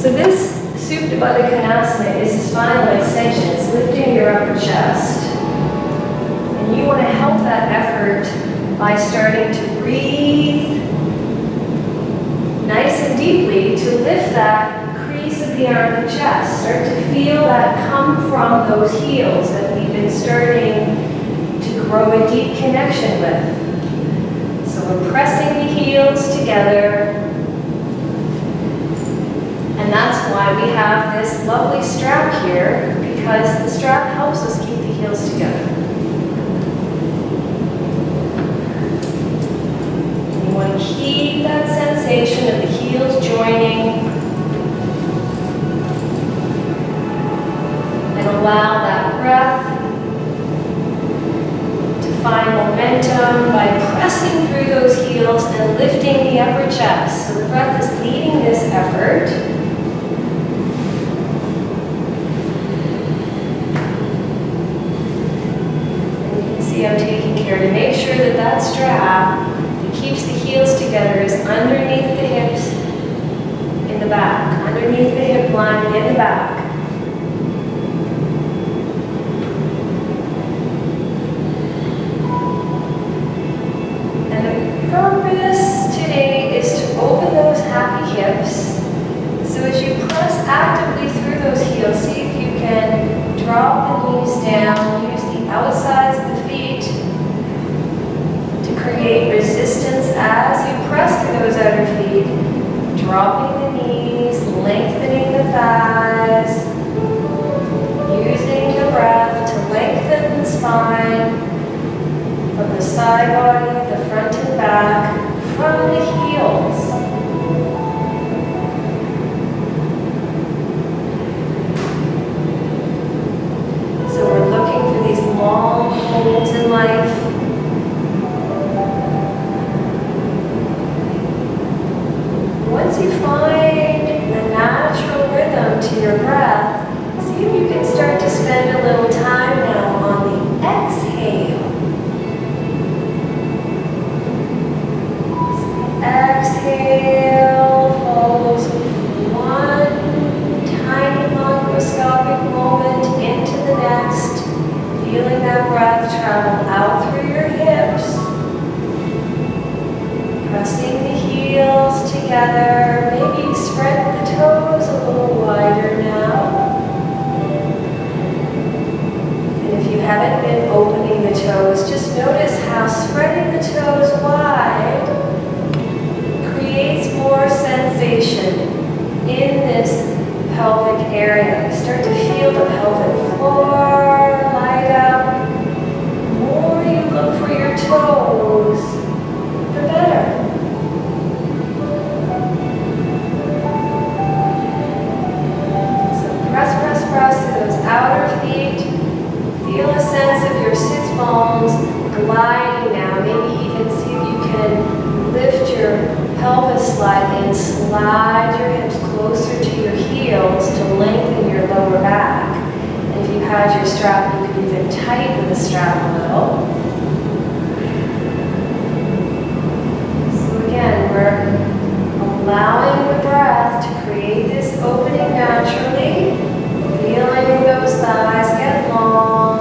So this Supta Baddha Konasana is a spinal extension. It's lifting your upper chest. And you want to help that effort by starting to breathe nice and deeply to lift that crease of the armpit chest. Start to feel that come from those heels that we've been starting to grow a deep connection with. So we're pressing the heels together. And that's why we have this lovely strap here, because the strap helps us keep the heels together. And you want to keep that sensation of the heels joining and allow that breath to find momentum by pressing through those heels and lifting the upper chest. So the breath is leading this effort. I'm taking care to make sure that that strap that keeps the heels together is underneath the hips in the back, underneath the hip line in the back. And the purpose today is to open those happy hips. So as you press actively through those heels, see if you can drop the knees down, use the outsides of the feet to create resistance as you press through those outer feet, dropping the knees, lengthening the thighs, using the breath to lengthen the spine from the side body, the front and back, from the heels. So we're looking for these long holds in life. Once you find a natural rhythm to your breath, see if you can start to spend a little time now on the exhale. So exhale follows one tiny microscopic moment into the next, feeling that breath travel out through your hips, pressing the heels together. Maybe spread the toes a little wider now. And if you haven't been opening the toes, just notice how spreading the toes wide creates more sensation in this pelvic area. Start to feel the pelvic floor light up. The more you look for your toes, the better. So press through those outer feet. Feel a sense of your sits bones gliding now. Maybe even see if you can lift your pelvis slightly and slide your hips closer to your heels to lengthen your lower back. And if you had your strap, you could even tighten the strap a little. So again, we're allowing the breath to create this opening naturally, feeling those thighs get long.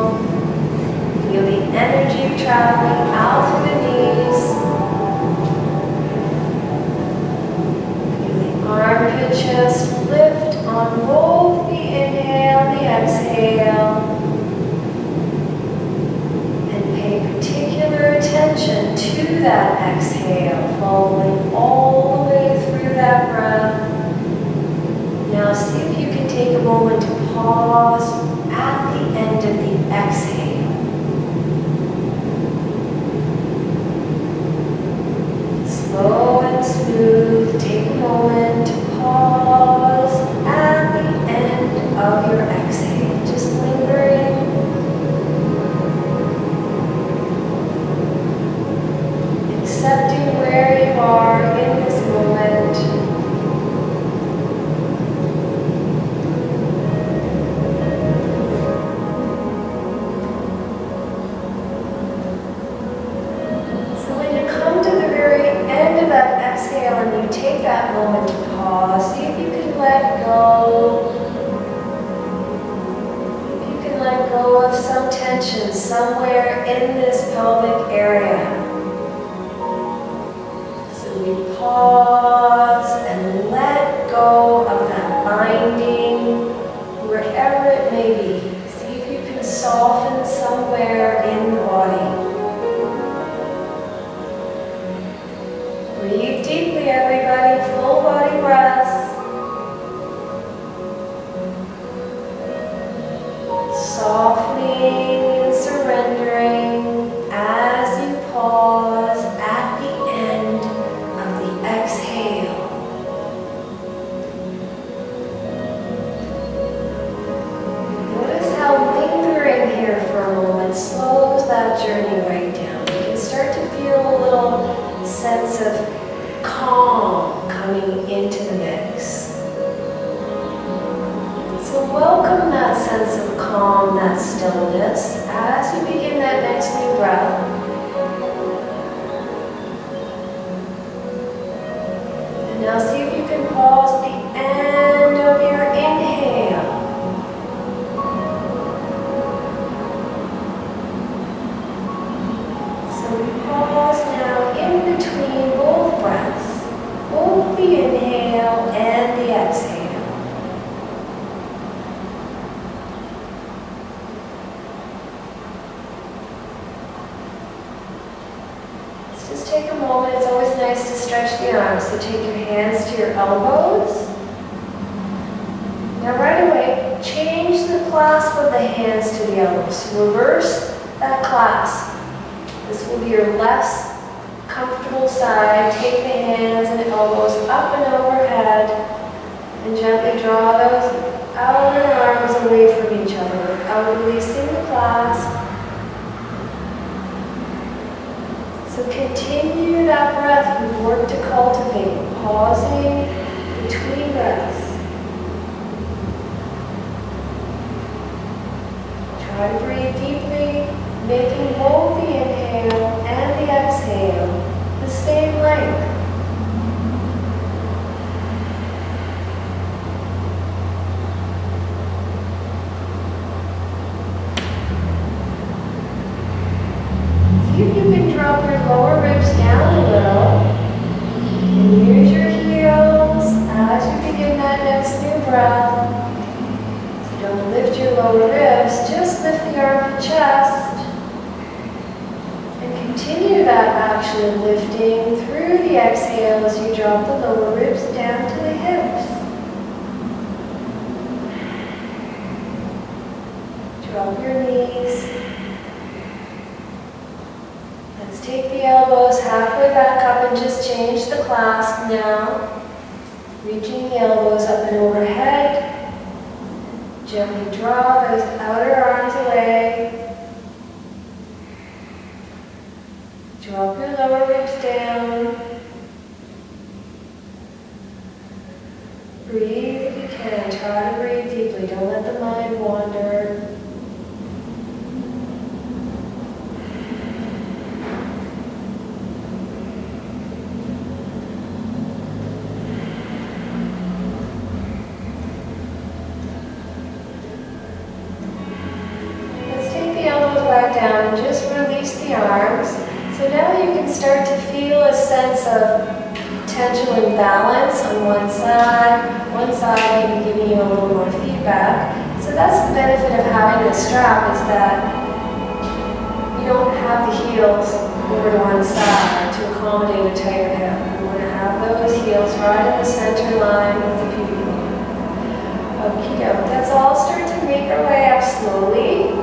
Feel the energy traveling out through the knees. Armpit chest lift on both the inhale and the exhale. And pay particular attention to that exhale, following all the way through that breath. Now see if you can take a moment to pause at the end of the exhale. Slow and smooth, take a moment to pause at the end of your exhale, just lingering. Accepting where you are in this moment. that journey right down. You can start to feel a little sense of calm coming into the mix. So welcome that sense of calm, that stillness, as you begin that next new breath. And now see if you can pause the end of your inhale. So we pause now in between both breaths, both the inhale and the exhale. Just take a moment. It's always nice to stretch the arms. So take your hands to your elbows. Now right away, change the clasp of the hands to the elbows. Reverse that clasp. This will be your less comfortable side. Take the hands and elbows up and overhead and gently draw those outer arms away from each other without releasing the clasp. So continue that breath we work to cultivate, pausing between breaths. Try to breathe deeply, making both the inhale and the exhale the same length. See if you can drop your lower ribs down a little and use your heels as you begin that next new breath. So don't lift your lower ribs, just lift the arm and chest. And continue that action lifting through the exhale as you drop the lower ribs down to the hips. Drop your knees. Let's take the elbows halfway back up and just change the clasp now. Reaching the elbows up and overhead. Gently draw those outer arms away. Drop your lower ribs down. Breathe if you can. Try to breathe deeply. Don't let the mind wander. Back down and just release the arms. So now you can start to feel a sense of potential imbalance on one side maybe giving you a little more feedback. So that's the benefit of having this strap, is that you don't have the heels over to one side to accommodate a tighter hip. You want to have those heels right in the center line with the pubic bone. Okie doke. Let's all start to make our way up slowly.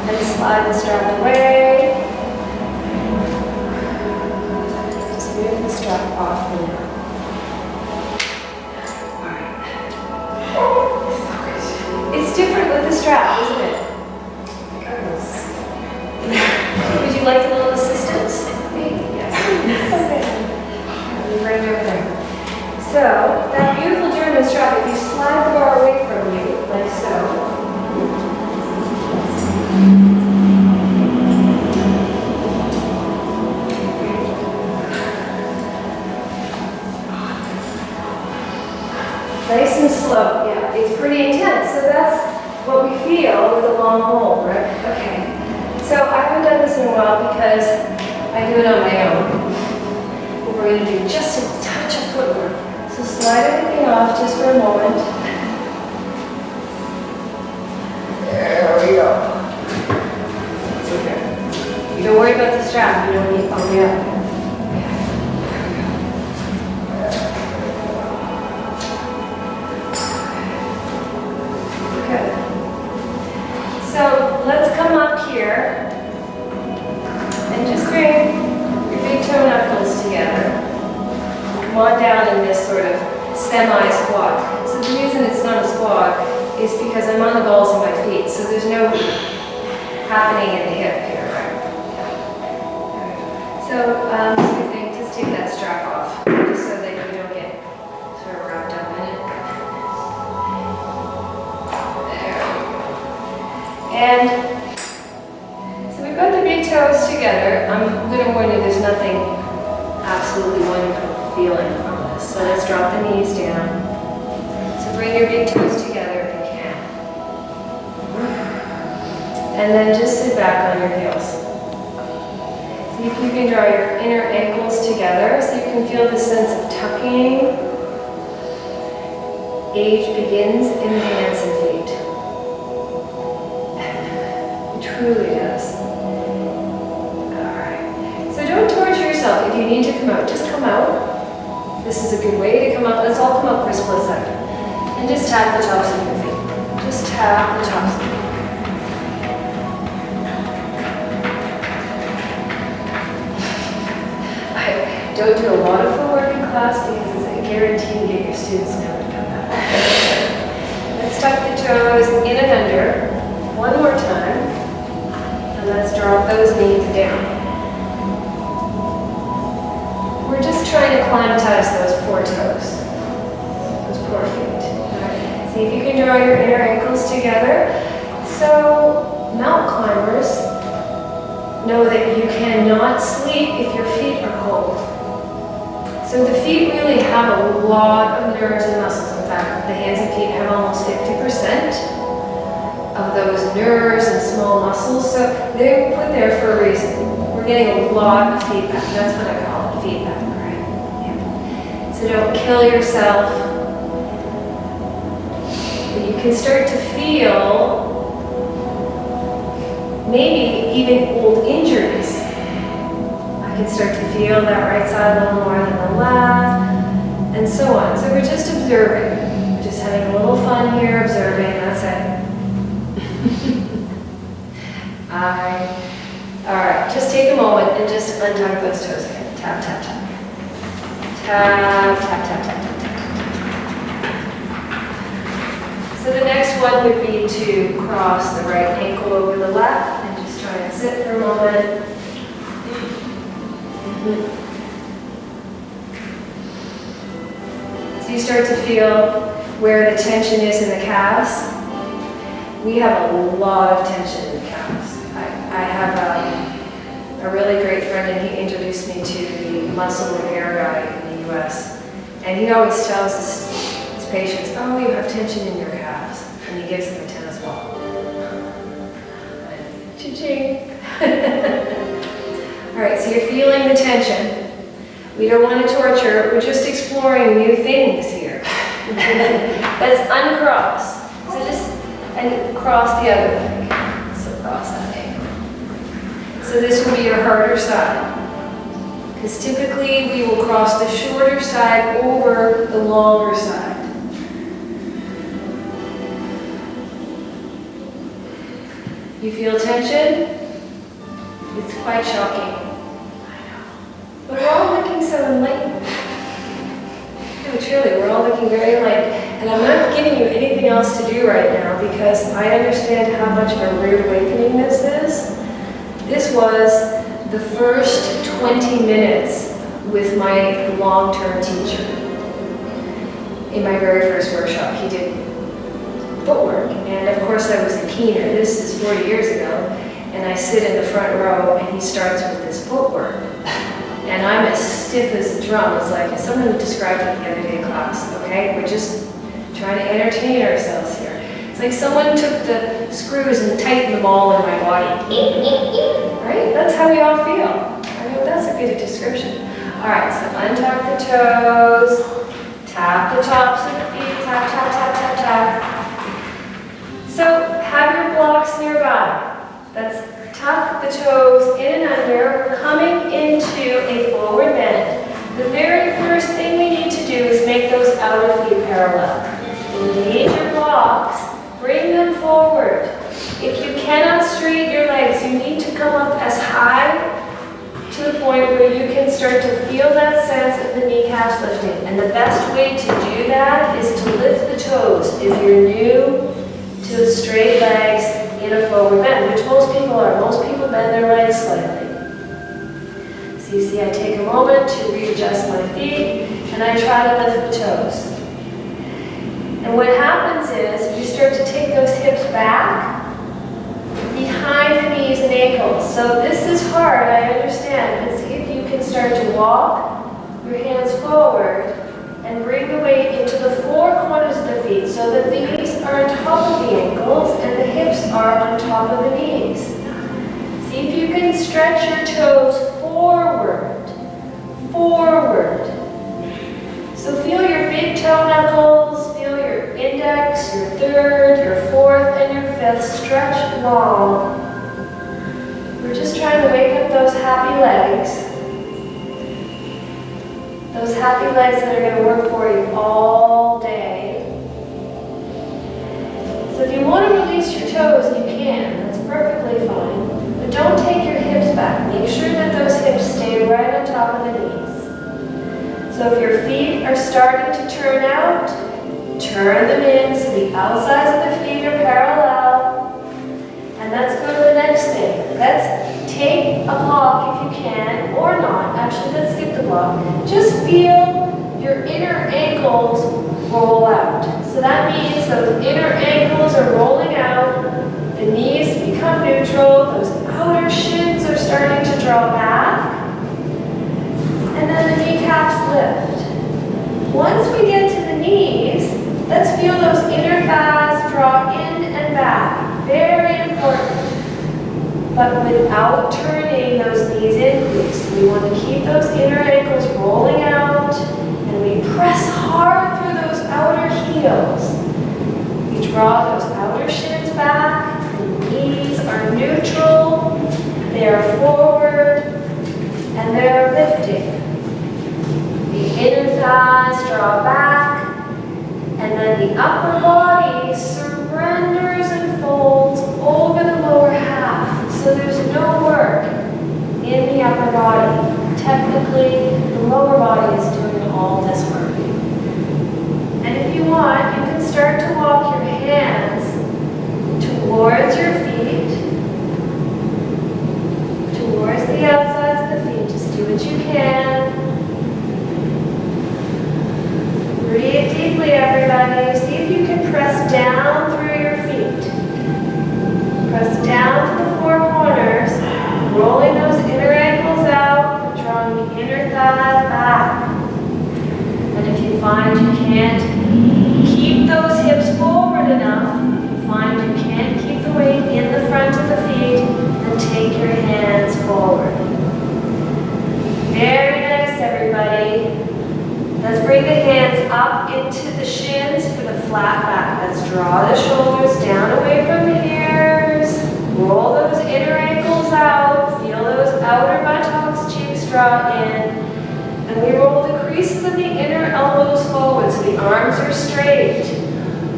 And slide the strap away. Just move the strap off for now. Alright. It's different with the strap, isn't it? Would you like a little assistance? Yes. Okay. Let me bring you over there. So, that beautiful German strap, if you slide the bar away from you, like so. Nice and slow, yeah, it's pretty intense. So that's what we feel with a long hold, right? Okay. So I haven't done this in a while because I do it on my own. What we're going to do, just a touch of footwork. So slide everything off just for a moment. There we go. It's okay. You don't worry about the strap, you don't need to pump me up. So let's come up here and just bring your big toe knuckles together. Come on down in this sort of semi-squat. So the reason it's not a squat is because I'm on the balls of my feet, so there's no happening in the hip here, right? So, same thing, just take that strap off, just so that you don't get sort of wrapped up in it. There we go. And so we've got the big toes together. I'm going to warn you, there's nothing absolutely wonderful feeling from this. So let's drop the knees down. So bring your big toes together if you can. And then just sit back on your heels. See if you can draw your inner ankles together so you can feel the sense of tucking. Age begins in the hands and feet. It truly does. Alright. So don't torture yourself. If you need to come out, just come out. This is a good way to come out. Let's all come up for a split second. And just tap the tops of your feet. Just tap the tops of your feet. Don't do a lot of footwork in class because it's a guarantee to get your students never to come back. Let's tuck the toes in and under. One more time. And let's drop those knees down. We're just trying to climatize those poor toes. Those poor feet. Right. See if you can draw your inner ankles together. So, mountain climbers know that you cannot sleep if your feet are cold. So the feet really have a lot of nerves and muscles. In fact, the hands and feet have almost 50% of those nerves and small muscles. So they were put there for a reason. We're getting a lot of feedback. That's what I call it, feedback, right? Yeah. So don't kill yourself. But you can start to feel maybe even old injuries. I can start to feel that right side a little more than the left, and so on. So we're just observing. We're just having a little fun here, observing, that's it. Alright, just take a moment and just untuck those toes again. Tap, tap, tap. Tap, tap, tap, tap, tap, tap. So the next one would be to cross the right ankle over the left and just try and sit for a moment. So you start to feel where the tension is in the calves. We have a lot of tension in the calves. I have a really great friend, and he introduced me to the muscle repair guy in the US. And he always tells his patients, oh, you have tension in your calves. And he gives them a 10 as well. Cha-ching. All right, so you're feeling the tension. We don't want to torture, we're just exploring new things here. Let's uncross. So just and cross the other leg. So cross that ankle. So this will be your harder side. Because typically we will cross the shorter side over the longer side. You feel tension? It's quite shocking. But we're all looking so enlightened. No, truly, we're all looking very enlightened. And I'm not giving you anything else to do right now because I understand how much of a rude awakening this is. This was the first 20 minutes with my long-term teacher. In my very first workshop, he did footwork. And of course, I was a keener. This is 40 years ago. And I sit in the front row and he starts with this footwork. And I'm as stiff as a drum. It's like someone described it the other day in class, okay? We're just trying to entertain ourselves here. It's like someone took the screws and tightened them all in my body. Right? That's how we all feel. I mean, that's a good description. All right, so untuck the toes, tap the tops of the feet, tap, tap, tap, tap, tap. So have your blocks nearby. That's tuck the toes in and under. We're coming into a forward bend. The very first thing we need to do is make those outer feet parallel. Engage your blocks, bring them forward. If you cannot straighten your legs, you need to come up as high to the point where you can start to feel that sense of the kneecaps lifting. And the best way to do that is to lift the toes if you're new to straight legs in a forward bend, which most people are. Most people bend their legs slightly. So you see I take a moment to readjust my feet and I try to lift the toes. And what happens is you start to take those hips back behind the knees and ankles. So this is hard, I understand, but see if you can start to walk your hands forward and bring the weight into the four corners of the feet so that the knees are on top of the ankles and the hips are on top of the knees. See if you can stretch your toes forward, forward. So feel your big toe knuckles, feel your index, your third, your fourth, and your fifth stretch long. We're just trying to wake up those happy legs. Those happy legs that are going to work for you all day. So if you want to release your toes, you can. That's perfectly fine. But don't take your hips back. Make sure that those hips stay right on top of the knees. So if your feet are starting to turn out, turn them in so the outsides of the feet are parallel. And let's go to the next thing. Let's take a block if you can, or not. Actually, let's skip the block. Just feel your inner ankles roll out. So that means those inner ankles are rolling out, the knees become neutral, those outer shins are starting to draw back, and then the kneecaps lift. Once we get to the knees, let's feel those inner thighs draw in and back. Very important. But without turning those knees in, please. We want to keep those inner ankles rolling out, and we press hard through those outer heels. We draw those outer shins back, the knees are neutral, they are forward, and they are lifting. The inner thighs draw back, and then the upper body surrenders and folds over the lower half. So there's no work in the upper body. Technically, the lower body is doing all this work. And if you want, you can start to walk your hands towards your feet, towards the outsides of the feet. Just do what you can. Breathe deeply, everybody. See if you can press down through your feet. Press down to the four corners, rolling those inner ankles out, drawing the inner thighs back. And if you find you can't keep those hips forward enough, if you find you can't keep the weight in the front of the feet, then take your hands forward. Very nice, everybody. Let's bring the hands up into the shins for the flat back. Let's draw the shoulders down away from the ears. Roll those inner ankles out. Feel those outer buttocks, cheeks draw in. And we roll the creases of the inner elbows forward so the arms are straight.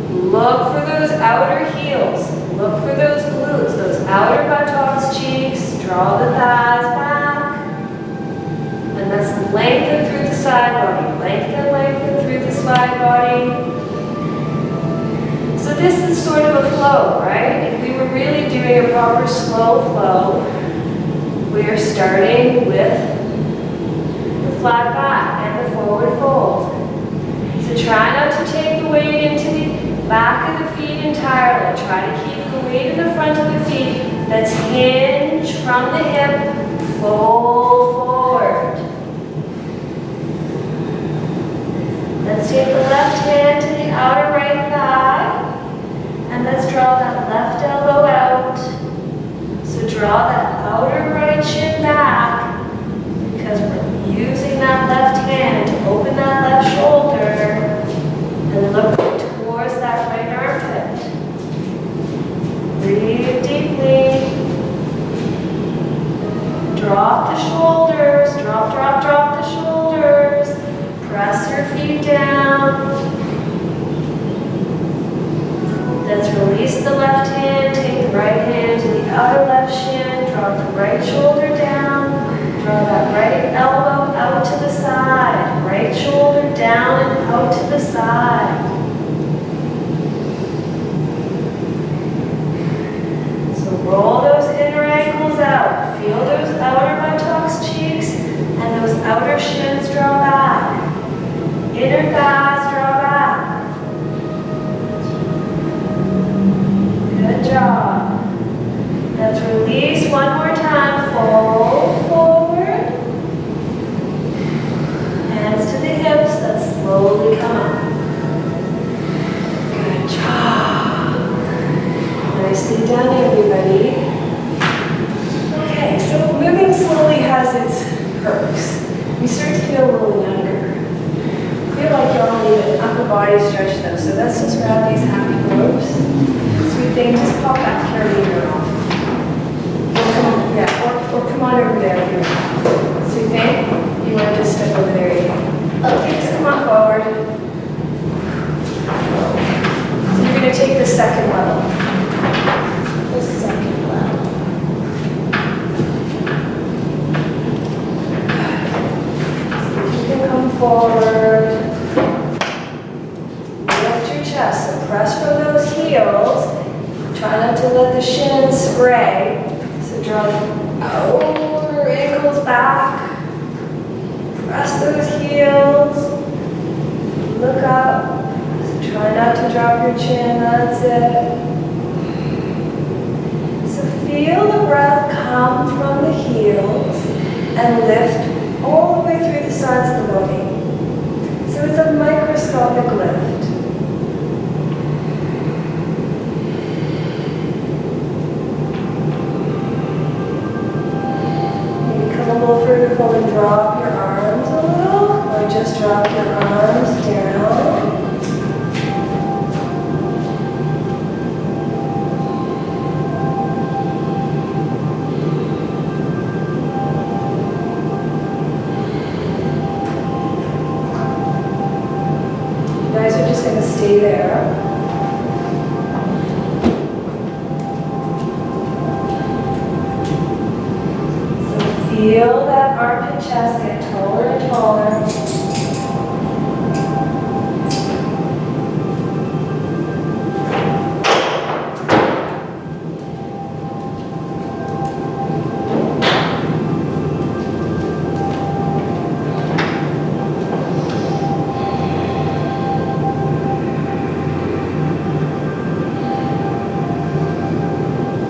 Look for those outer heels. Look for those glutes, those outer buttocks, cheeks. Draw the thighs back. And let's lengthen through the side body. Lengthen through the side body. So this is sort of a flow, right? If we were really doing a proper slow flow, we are starting with the flat back and the forward fold. So try not to take the weight into the back of the feet entirely. Try to keep the weight in the front of the feet that's hinged from the hip, fold forward. Let's take the left hand to the outer right thigh, and let's draw that left elbow out. So draw that outer right shin back, because we're using that left hand to open that left shoulder, and look towards that right armpit. Breathe deeply. Drop the shoulders, drop the shoulders. Press your feet down. Let's release the left hand, take the right hand to the outer left shin, drop the right shoulder down, draw that right elbow to the side. So roll those inner ankles out. Feel those outer buttocks, cheeks, and those outer shins draw back. Inner thighs draw back. Good job. Let's release one more time. Fold forward. Hands to the hips. Let's slowly come up. Good job. Nicely done, everybody. Okay, so moving slowly has its perks. You start to feel a little younger. Feel like you all need an upper body stretch though, so let's just grab these happy ropes. Sweet thing, just pop that carabiner off. Or come on over there if you want. Sweet thing, you want to just step over there again. Okay, so come on forward. So you're going to take the second level. The second level. So you can come forward. Lift your chest. So press from those heels. Try not to let the shins spray. So draw the outer ankles back. Press those heels. Look up. So try not to drop your chin. That's it. So feel the breath come from the heels and lift all the way through the sides of the body. So it's a microscopic lift. A little further forward, drop your arms a little, or just drop your arms down. You guys are just going to stay there. Feel that armpit chest get taller and taller.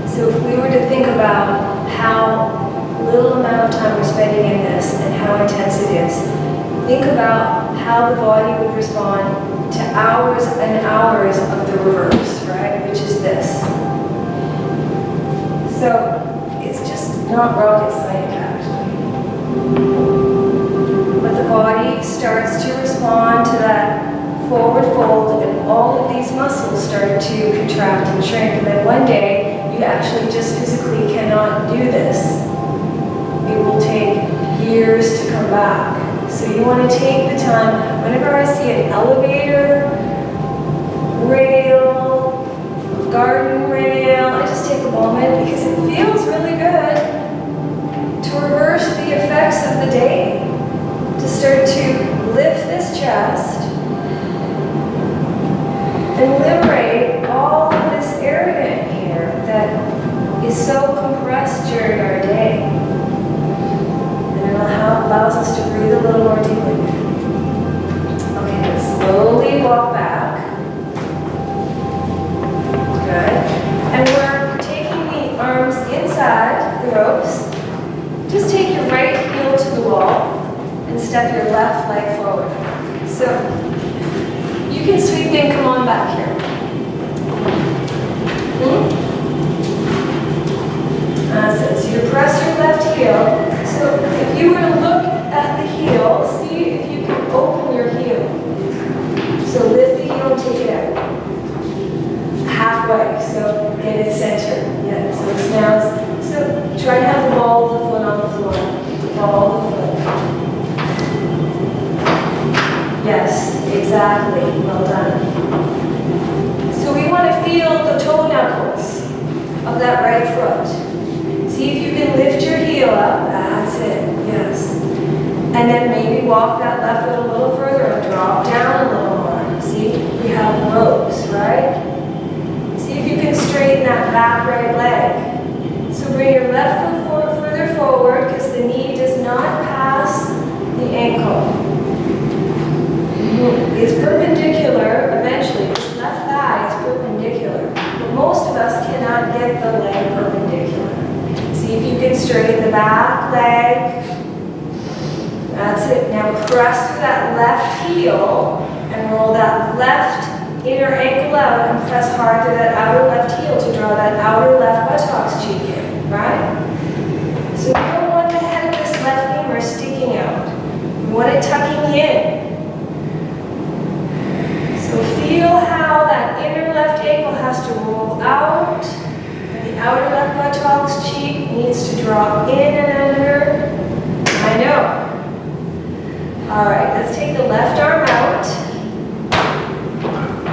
So if we were to think about how little amount of time we're spending in this and how intense it is. Think about how the body would respond to hours and hours of the reverse, right? Which is this. So it's just not rocket science actually. But the body starts to respond to that forward fold and all of these muscles start to contract and shrink. And then one day you actually just physically cannot do this. It will take years to come back. So you want to take the time, whenever I see an elevator, rail, garden rail, I just take a moment because it feels really good to reverse the effects of the day, to start to lift this chest and liberate all of this area in here that is so compressed during our day. And it allows us to breathe a little more deeply. Okay, let's slowly walk back. Good. And we're taking the arms inside the ropes. Just take your right heel to the wall and step your left leg forward. So you can sweep in, come on back here. So you press your left heel. So if you were to look at the heel, see if you can open your heel. So lift the heel and take it out. Halfway, so get it centered. Yeah, so it's now, so try to have the ball of the foot on the floor. The ball of the foot. Yes, exactly. Well done. So we want to feel the toe knuckles of that right foot. See if you can lift your heel up. That's it. Yes. And then maybe walk that left foot a little further and drop down a little see, we have rows, right? See if you can straighten that back right leg. So bring your left foot further forward because the knee does not pass the ankle. It's perpendicular eventually. This left thigh is perpendicular. But most of us cannot get the leg perpendicular. See if you can straighten the back leg. That's it. Now press through that left heel and roll that left inner ankle out and press hard through that outer left heel to draw that outer left buttocks cheek in, right? So you don't want the head of this left femur sticking out. You want it tucking in. So feel how that inner left ankle has to roll out and the outer left buttocks cheek needs to draw in and under. I know. All right, let's take the left arm out.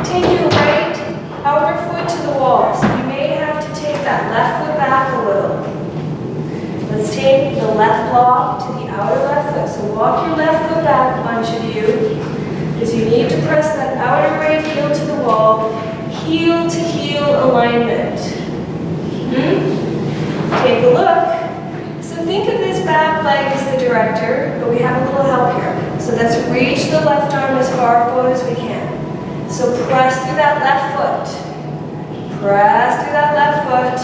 Take your right outer foot to the wall. So you may have to take that left foot back a little. Let's take the left block to the outer left foot. So walk your left foot back, a bunch of you, because you need to press that outer right heel to the wall, heel to heel alignment. Take a look. So think of this back leg as the director, but we have a little help here. So let's reach the left arm as far forward as we can. So press through that left foot. Press through that left foot.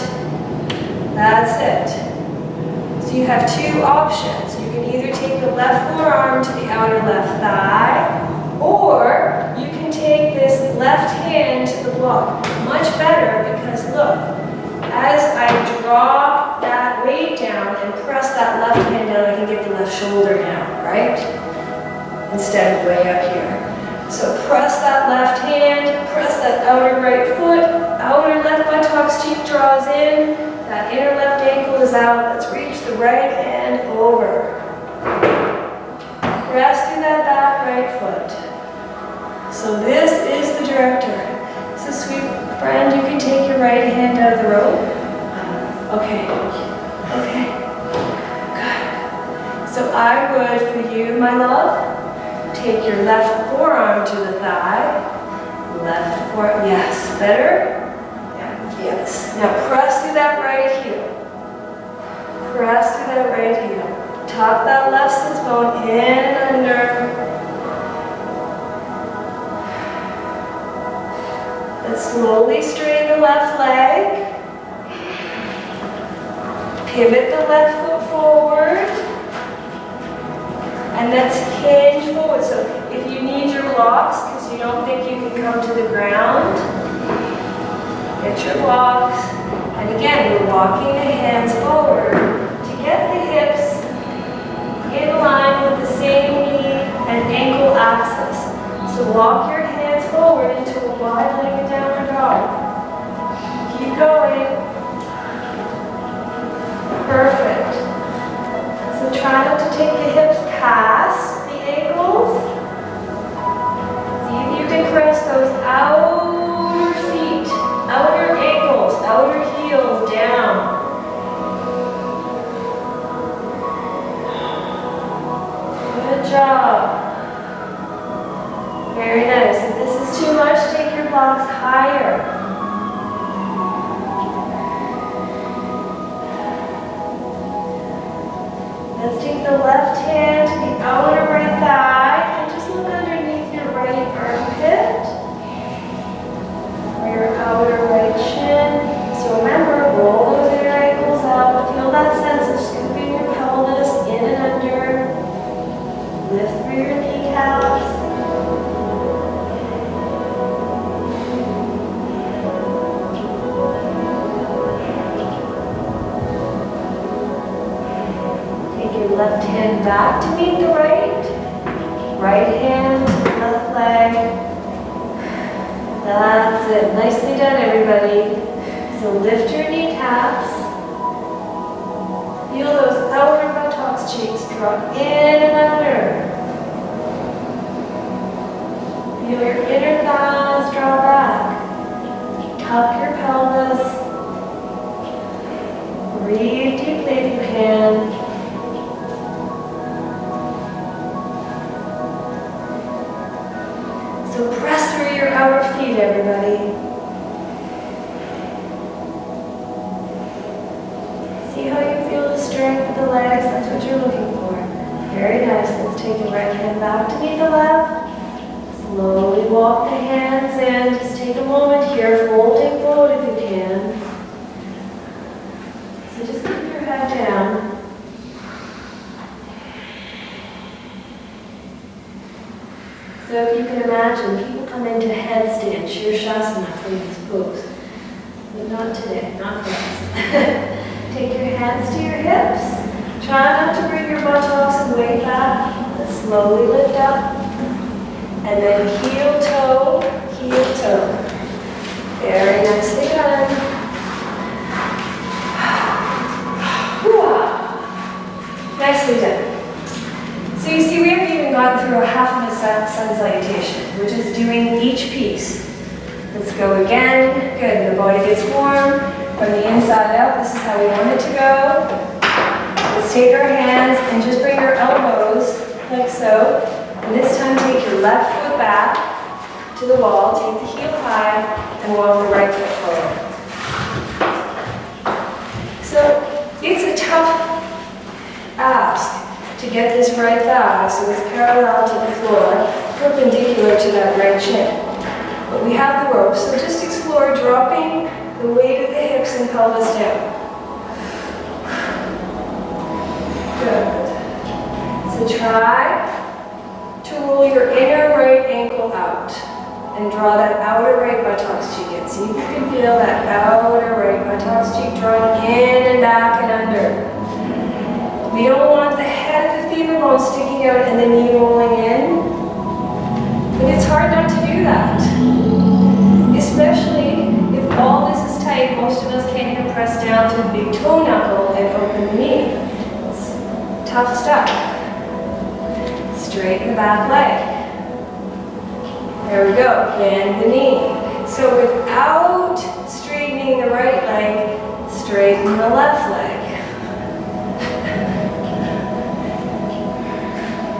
That's it. So you have two options. You can either take the left forearm to the outer left thigh, or you can take this left hand to the block. Much better because look, as I drop that weight down and press that left hand down, I can get the left shoulder down, right? Instead of way up here. So press that left hand, press that outer right foot, outer left buttocks cheek draws in, that inner left ankle is out. Let's reach the right hand over. Press through that back right foot. So this is the director. So sweet friend, you can take your right hand out of the rope. Okay, okay, good. So I would, for you, my love, take your left forearm to the thigh. Left forearm, yes, better? Yeah, yes. Now press through that right heel. Press through that right heel. Tuck that left sits bone in and under. Let's slowly straighten the left leg. Pivot the left foot forward. And let's hinge forward. So if you need your blocks, because you don't think you can come to the ground, get your blocks. And again, we're walking the hands forward to get the hips in line with the same knee and ankle axis. So walk your hands forward into a wide-legged downward dog. Keep going. Perfect. So try not to take the hips past the ankles. See if you can press those outer feet, outer ankles, outer heels down. Good job. Very nice. If this is too much, take your blocks higher. Let's take the left hand to the outer right thigh and just look underneath your right armpit or your outer right shin. So remember, roll those inner ankles up. Feel that sense of scooping your pelvis in and under. Lift through your kneecaps. Left hand back to meet the right. Right hand, left leg. That's it. Nicely done, everybody. So lift your kneecaps. Feel those outer buttocks cheeks drop in and under. Feel your inner thighs draw back. Tuck your pelvis. Breathe deeply if you can. So press through your our feet, everybody. See how you feel the strength of the legs? That's what you're looking for. Very nice. Let's take the right hand back to meet the left. Slowly walk the hands in. Just take a moment here, folding forward if you can. So just keep your head down. So if you can imagine, people come into headstand, Shirshasana for this pose. But not today, not for us. Take your hands to your hips. Try not to bring your buttocks and weight back. Let's slowly lift up. And then heel toe, heel toe. Very nicely done. Nicely done. So you see, we haven't even gotten through a half of a sun salutation. We're just doing each piece. Let's go again. Good, the body gets warm. From the inside out, this is how we want it to go. Let's take our hands and just bring your elbows like so. And this time take your left foot back to the wall, take the heel high, and walk the right foot forward. So it's a tough ask to get this right thigh so it's parallel to the floor, perpendicular to that right shin. But we have the rope, so just explore dropping the weight of the hips and pelvis down. Good. So try to roll your inner right ankle out and draw that outer right buttocks cheek in. See if you can feel that outer right buttocks cheek drawing in and back and under. We don't want the head of the femur bone sticking out and the knee rolling in. But it's hard not to do that. Especially if all this is tight, most of us can't even press down to the big toe knuckle and open the knee. It's tough stuff. Straighten the back leg. There we go, bend the knee. So without straightening the right leg, straighten the left leg.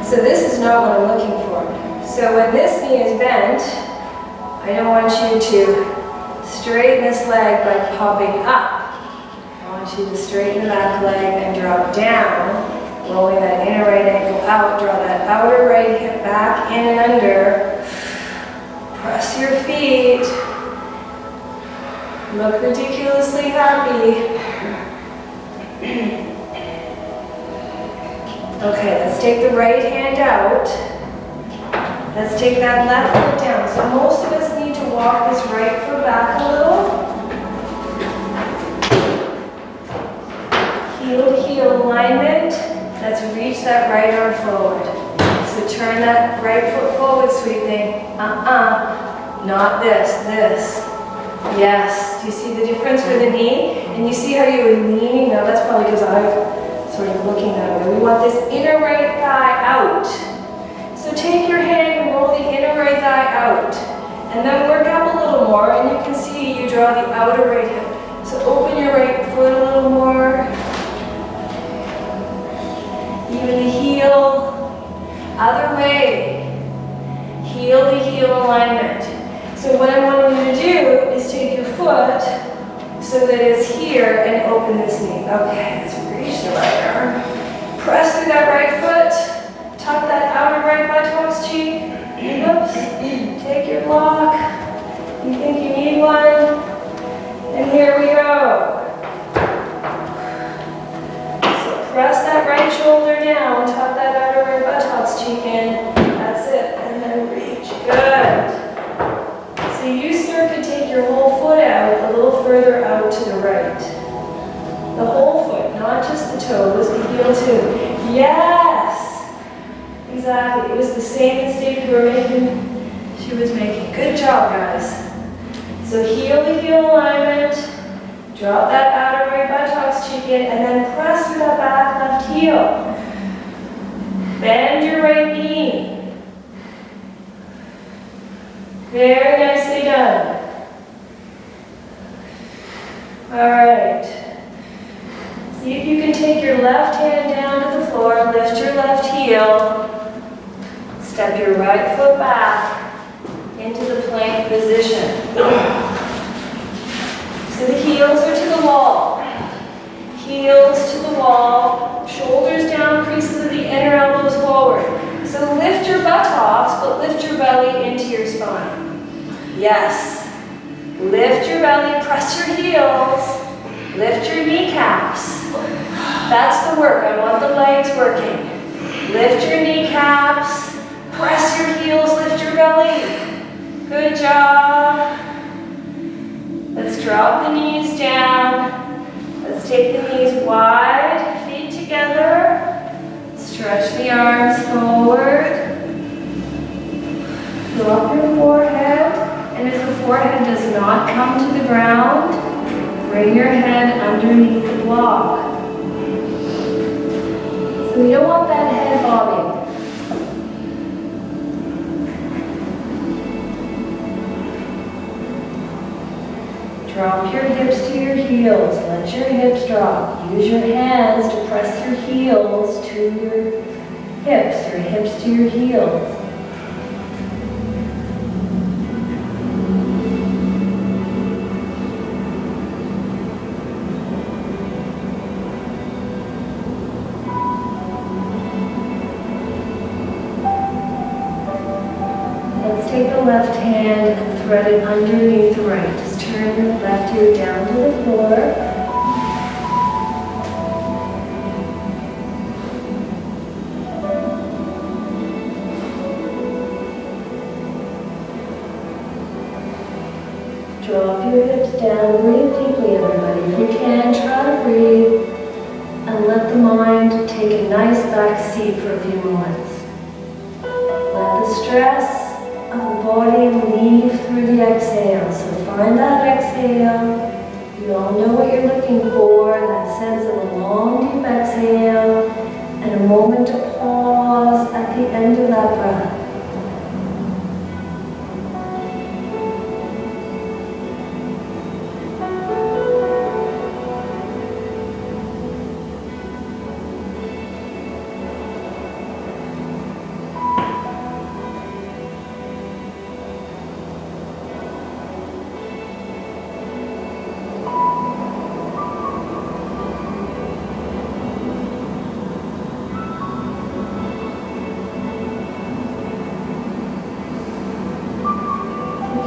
So this is not what I'm looking for. So when this knee is bent, I don't want you to straighten this leg by popping up. I want you to straighten the back leg and drop down, rolling that inner right ankle out, draw that outer right hip back in and under. Press your feet. Look ridiculously happy. Okay, let's take the right hand out. Let's take that left foot down. So most of us need to walk this right foot back a little. Heel to heel alignment. Let's reach that right arm forward. So turn that right foot forward, sweet thing. Not this, this. Yes, do you see the difference for the knee? And you see how you were leaning? Now that's probably because I'm sort of looking that way. We want this inner right thigh out. So take your hand and roll the inner right thigh out. And then work up a little more, and you can see you draw the outer right hip. So open your right foot a little more. Even the heel. Other way. Heel to heel alignment. So what I want you to do is take your foot so that it's here and open this knee. Okay, let's reach the right arm. Press through that right foot. Tuck that outer right buttocks cheek. Oops. Take your block. You think you need one. And here we go. So press that right shoulder down. Tuck that outer right buttocks cheek in. That's it. And then reach. Good. So you start to take your whole foot out, a little further out to the right. The whole foot, not just the toes, the heel too. Yes! Exactly. It was the same mistake she was making. Good job, guys. So heel to heel alignment. Drop that outer right buttocks cheek in, and then press through that back left heel. Bend your right knee. Very nicely done. All right. See if you can take your left hand down to the floor, lift your left heel, step your right foot back, in into the plank position. So the heels are to the wall. Heels to the wall, shoulders down, creases of the inner elbows forward. So lift your buttocks, but lift your belly into your spine. Yes. Lift your belly, press your heels, lift your kneecaps. That's the work. I want the legs working. Lift your kneecaps, press your heels, lift your belly. Good job. Let's drop the knees down. Let's take the knees wide, feet together. Stretch the arms forward. Drop your forehead. And if the forehead does not come to the ground, bring your head underneath the block. So we don't want that head bobbing. Drop your hips to your heels. Let your hips drop. Use your hands to press your heels to your hips to your heels. Let's take the left hand and thread it underneath the right. Just turn your left ear down to the floor. Drop your hips down. Breathe deeply, everybody. If you can, try to breathe and let the mind take a nice back seat for a few moments. Let the stress of the body leave through the exhale. So find that exhale. You all know what you're looking for, that sense of a long, deep exhale and a moment to pause at the end of that breath.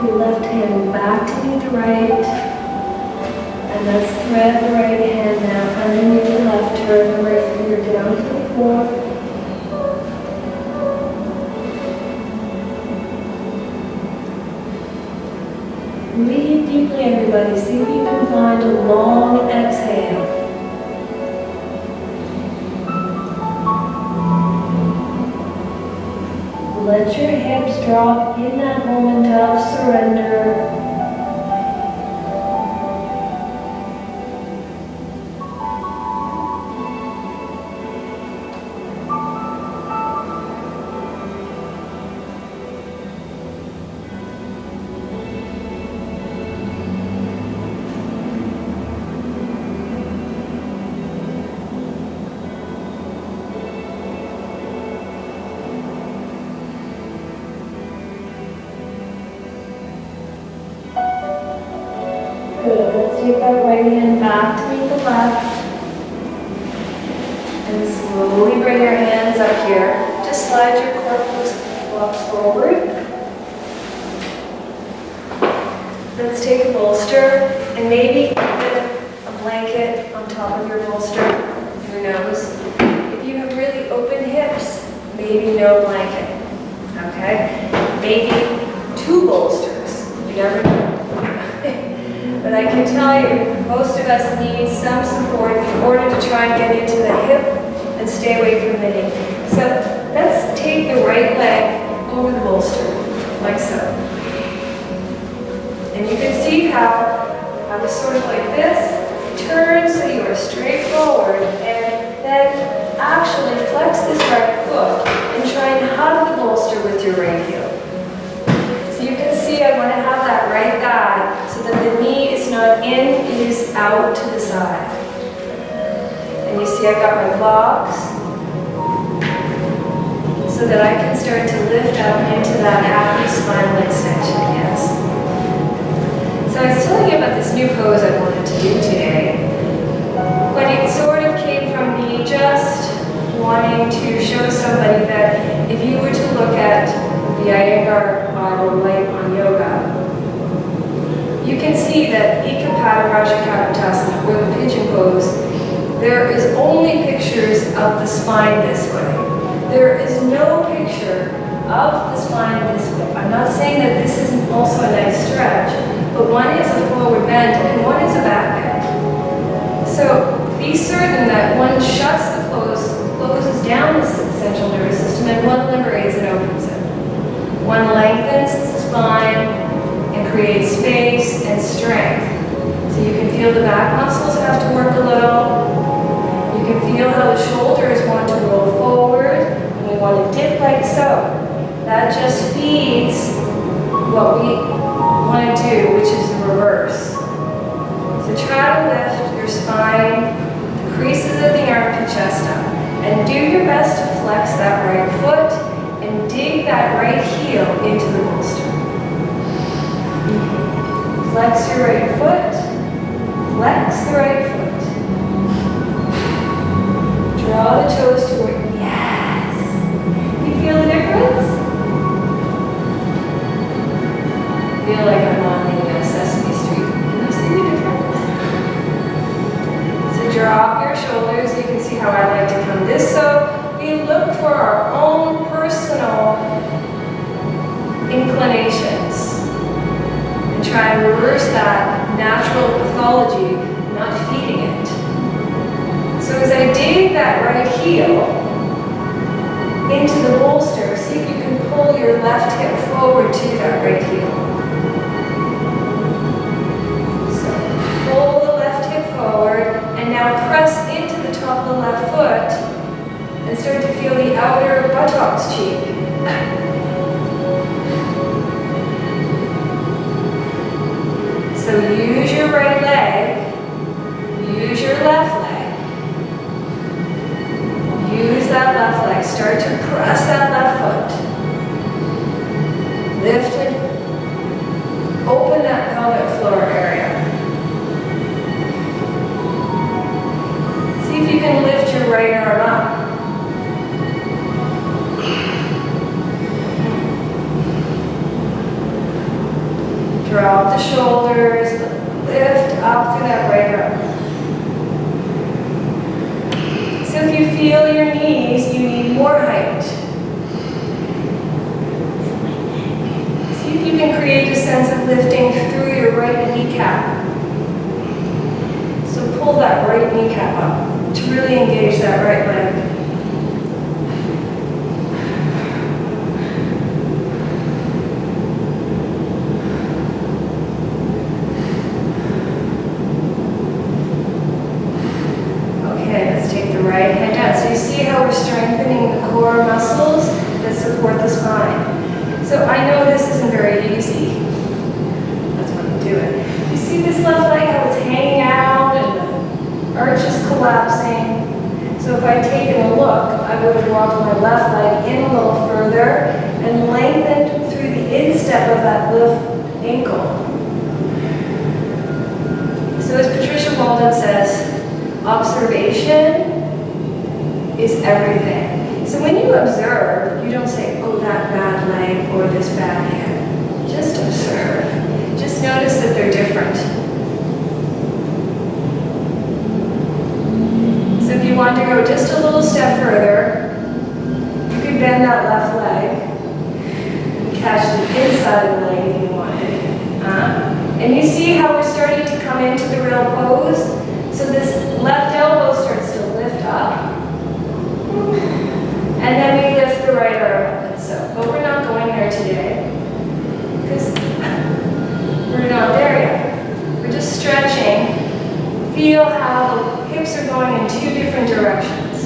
Your left hand back to meet the right, and let's thread the right hand now underneath the left. Turn the right finger down to the floor. Breathe deeply, everybody. See if you can find a long exhale. Let your hips drop in that moment of surrender. Good. Let's take that right hand back to meet the left. And slowly bring your hands up here. Just slide your corpus blocks forward. Let's take a bolster and maybe put a blanket on top of your bolster. Who knows? If you have really open hips, maybe no blanket. Okay? Maybe two bolsters. You never know. But I can tell you, most of us need some support in order to try and get into the hip and stay away from the knee. So let's take the right leg over the bolster, like so. And you can see how I was sort of like this. Turn so you are straight forward, and then actually flex this right foot and try and hug the bolster with your right heel. So you can see I want to have that right thigh so that the knee is not in, it is out to the side. And you see I've got my blocks. so that I can start to lift up into that happy spinal extension, yes. So I was telling you about this new pose I wanted to do today, but it sort of came from me just wanting to show somebody that if you were to look at the Iyengar model light on yoga, you can see that Ekapada Rajakapotasana, or the pigeon pose, there is only pictures of the spine this way. There is no picture of the spine this way. I'm not saying that this isn't also a nice stretch, but one is a forward bend and one is a back bend. So be certain that one shuts the closes down the central nervous system, and one liberates and opens it. One lengthens the spine and creates space and strength. So you can feel the back muscles have to work a little. You can feel how the shoulders want to roll forward, and we want to dip like so. That just feeds what we want to do, which is the reverse. So try to lift your spine, the creases of the armpit, chest up, and do your best to flex that right foot and dig that right heel into the bolster. Flex your right foot, flex the right foot. Draw the toes toward, yes. You feel the difference? I feel like I'm on the Sesame Street. Can you see the difference? So drop your shoulders. You can see how I like to come this. So we look for our own personal inclinations and try and reverse that natural pathology, not feeding it. So as I dig that right heel into the bolster, see if you can pull your left hip forward to that right heel. So pull the left hip forward and now press into the top of the left foot and start to feel the outer buttocks cheek. So use your right leg, use your left leg. Use that left leg. Start to press that left foot. Lift it. Open that pelvic floor area. See if you can lift your right arm up. Drop the shoulders, lift up through that right arm. So if you feel your knees, you need more height. See if you can create a sense of lifting through your right kneecap. So pull that right kneecap up to really engage that right leg. Right hand down. So you see how we're strengthening the core muscles that support the spine. So I know this isn't very easy. That's what I'm doing. You see this left leg, how it's hanging out and the arch is collapsing. So if I'd taken a look, I would have walked my left leg in a little further and lengthened through the instep of that left ankle. So as Patricia Walden says, observation is everything. So when you observe, you don't say, oh, that bad leg or this bad hip. Just observe. Just notice that they're different. So if you want to go just a little step further, you could bend that left leg and catch the inside of the leg if you wanted. And you see how we're starting to come into the real pose? So this left elbow starts to lift up. And then we lift the right arm up. So, but we're not going there today because we're not there yet. We're just stretching. Feel how the hips are going in two different directions.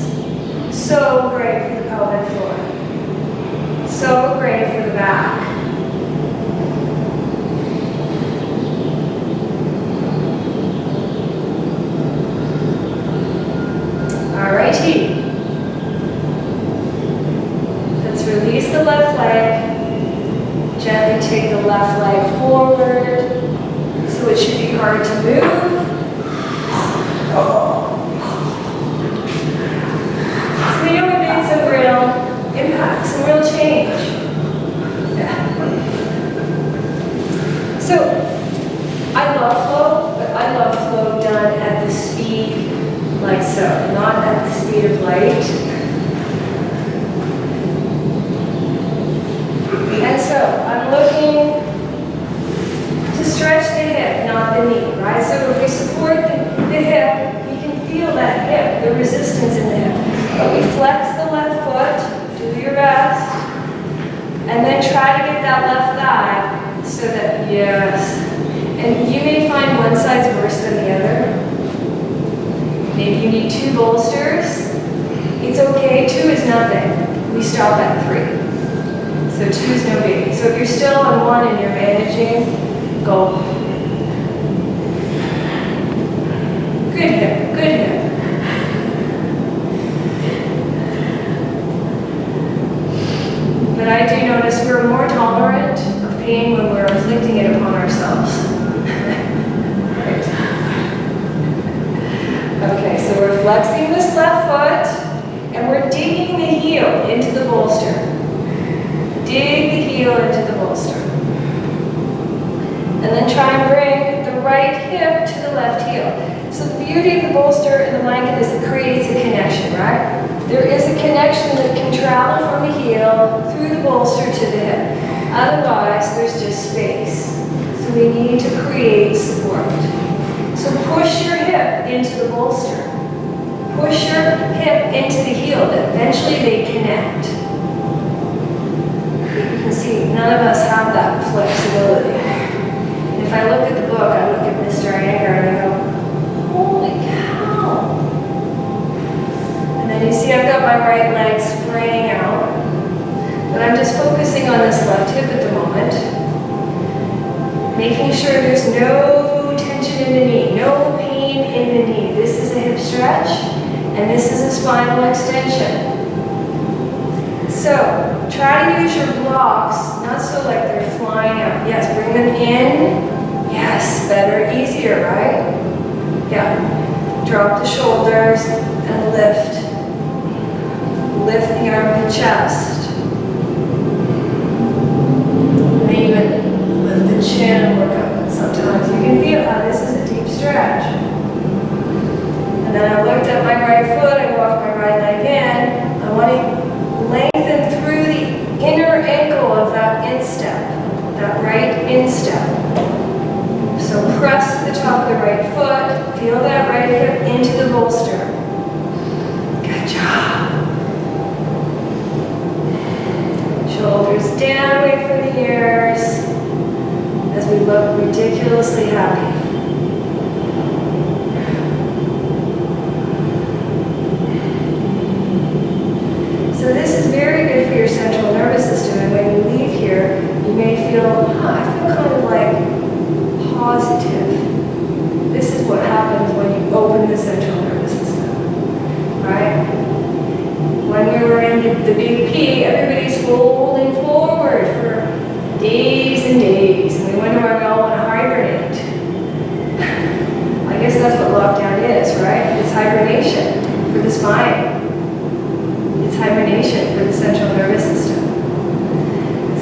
So great for the pelvic floor. So great for the back. Alrighty. That's the left leg. Gently take the left leg forward. So it should be hard to move. So we know we made some real impact, some real change. Yeah. So I love flow, but I love flow done at the speed like so, not at the speed of light. And so I'm looking to stretch the hip, not the knee, right? So if we support the hip, we can feel that hip, the resistance in the hip. But we flex the left foot, do your best, and then try to get that left thigh so that, yes. And you may find one side's worse than the other. Maybe you need 2 bolsters. It's okay, 2 is nothing. We stop at 3. So 2 is no biggie. So if you're still on 1 and you're managing, go. Good hip, good hip. But I do notice we're more tolerant of pain when we're inflicting it upon ourselves. Right. Okay, so we're flexing this left foot and we're digging the heel into the bolster. Dig the heel into the bolster. And then try and bring the right hip to the left heel. So the beauty of the bolster and the blanket is it creates a connection, right? There is a connection that can travel from the heel through the bolster to the hip. Otherwise, there's just space. So we need to create support. So push your hip into the bolster. Push your hip into the heel. Eventually they connect. You can see, none of us have that flexibility. And if I look at the book, I look at Mr. Anger and I go, holy cow. And then you see I've got my right leg spraying out. But I'm just focusing on this left hip at the moment. Making sure there's no tension in the knee, no pain in the knee. This is a hip stretch, and this is a spinal extension. So, try to use your blocks, not so like they're flying out. Yes, bring them in. Yes, better, easier, right? Yeah. Drop the shoulders and lift. Lift the arm and chest. And even lift the chin and work up. Sometimes you can feel how this is a deep stretch. And then I looked at my right foot, I walked my right leg in. I want to lengthen through the inner ankle of that instep, that right instep. So press the top of the right foot, feel that right hip into the bolster. Good job. Shoulders down, wait for the ears, as we look ridiculously happy. So this is very good for your central nervous system, and when you leave here, you may feel, I feel kind of like positive. This is what happens when you open the central nervous system, right? When we were in the big P, everybody's folding forward for days and days, and we wonder why we all want to hibernate. I guess that's what lockdown is, right? It's hibernation for the spine. It's hibernation for the central nervous system.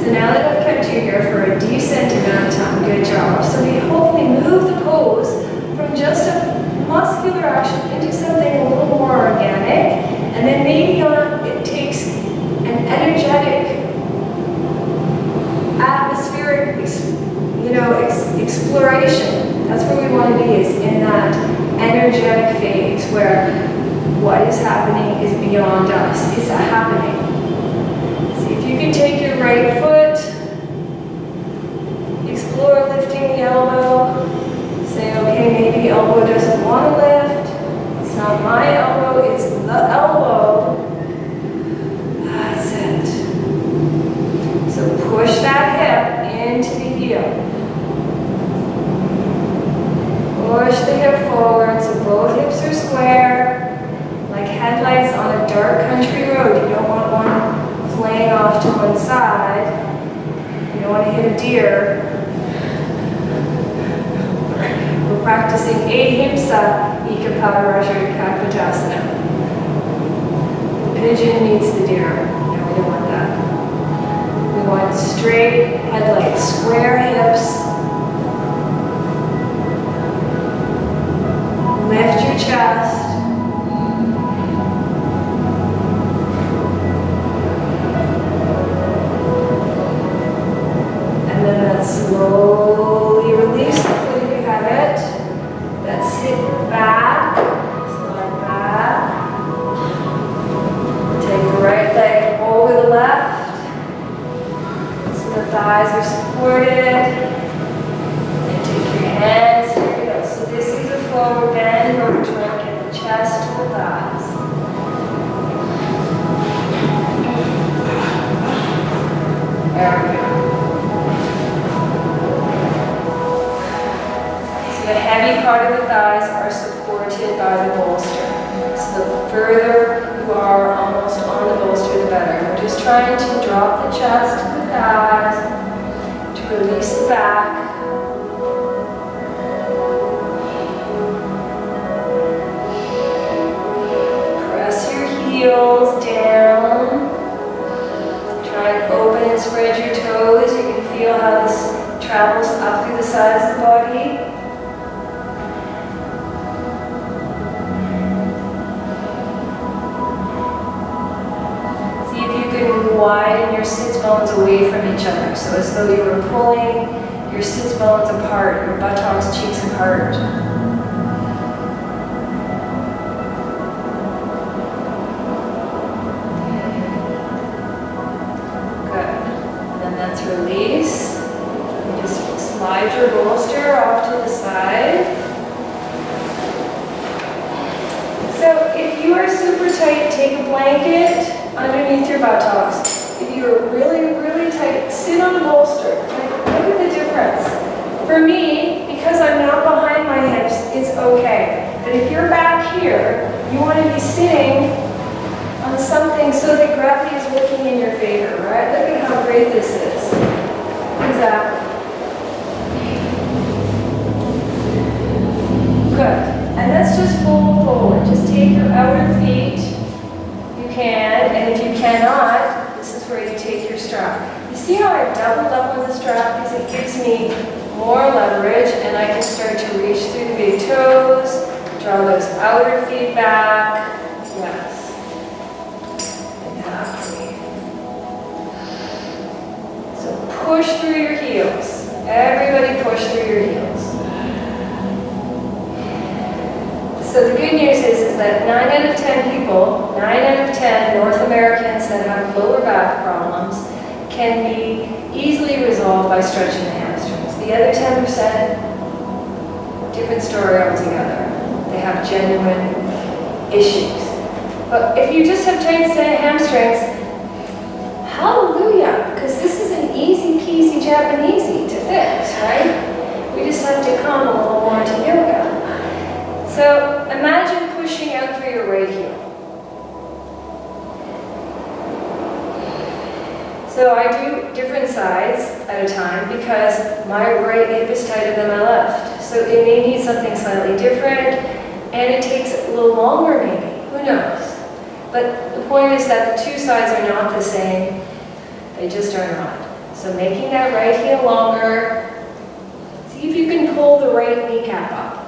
So now that I've kept you here for a decent amount of time, good job. So we hopefully move the pose from just a muscular action into something a little more organic, and then maybe it takes an energetic, atmospheric, exploration. That's where we want to be, is in that energetic phase where what is happening is beyond us. It's a happening. See if you can take your right foot, explore lifting the elbow. Say, okay, maybe elbow doesn't want to lift. It's not my elbow, it's the elbow. That's it. So push that hip into the heel. Push the hip forward so both hips are square. Like headlights on a dark country road. You don't want one flaming hang off to one side. You don't want to hit a deer. We're practicing Ahimsa Ekapada Kakpatasana. The pigeon meets the deer. No, we don't want that. We want straight head length, square hips. Lift your chest. And then let's slowly release the foot if you have it. Let's sit back, slide back. Take the right leg over the left. So the thighs are supported. And take your hands to your heels. So this is a forward bend where we're trying to get the chest to the thighs. There we go. The heavy part of the thighs are supported by the bolster. So the further you are almost on the bolster, the better. We're just trying to drop the chest to the thighs, to release the back. Press your heels down. Try and open and spread your toes. You can feel how this travels up through the sides of the body. Widen your sits bones away from each other, so as though you were pulling your sits bones apart, your buttocks, cheeks apart. Good. And then let's release. And just slide your bolster off to the side. So if you are super tight, take a blanket underneath your buttocks. If you are really, really tight, sit on the bolster. Look at the difference. For me, because I'm not behind my hips, it's okay. But if you're back here, you want to be sitting on something so that gravity is working in your favor, right? Look at how great this is. Exactly. Good. And let's just fold forward. Just take your outer feet. Can, and if you cannot, this is where you take your strap. You see how I've doubled up on the strap because it gives me more leverage and I can start to reach through the big toes, draw those outer feet back. Yes. Exactly. So push through your heels. Everybody push through your heels. So the good news is that 9 out of 10 people, 9 out of 10 North Americans that have lower back problems can be easily resolved by stretching the hamstrings. The other 10%, different story altogether. They have genuine issues. But if you just have tight hamstrings, hallelujah, because this is an easy peasy Japanesey to fix, right? We just have to come a little more to yoga. So imagine pushing out through your right heel. So I do different sides at a time because my right hip is tighter than my left. So it may need something slightly different and it takes a little longer maybe, who knows. But the point is that the two sides are not the same, they just are not. So making that right heel longer, see if you can pull the right kneecap up.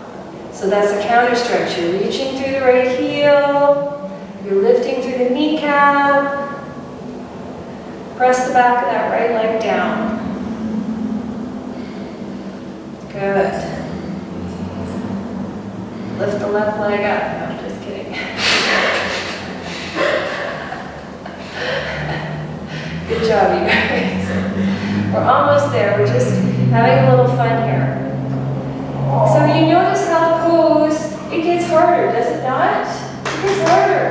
So that's a counter stretch. You're reaching through the right heel, you're lifting through the kneecap, press the back of that right leg down. Good. Lift the left leg up. No, I'm just kidding. Good job, you guys. We're almost there. We're just having a little fun here. So you notice how the pose, it gets harder, does it not? It gets harder.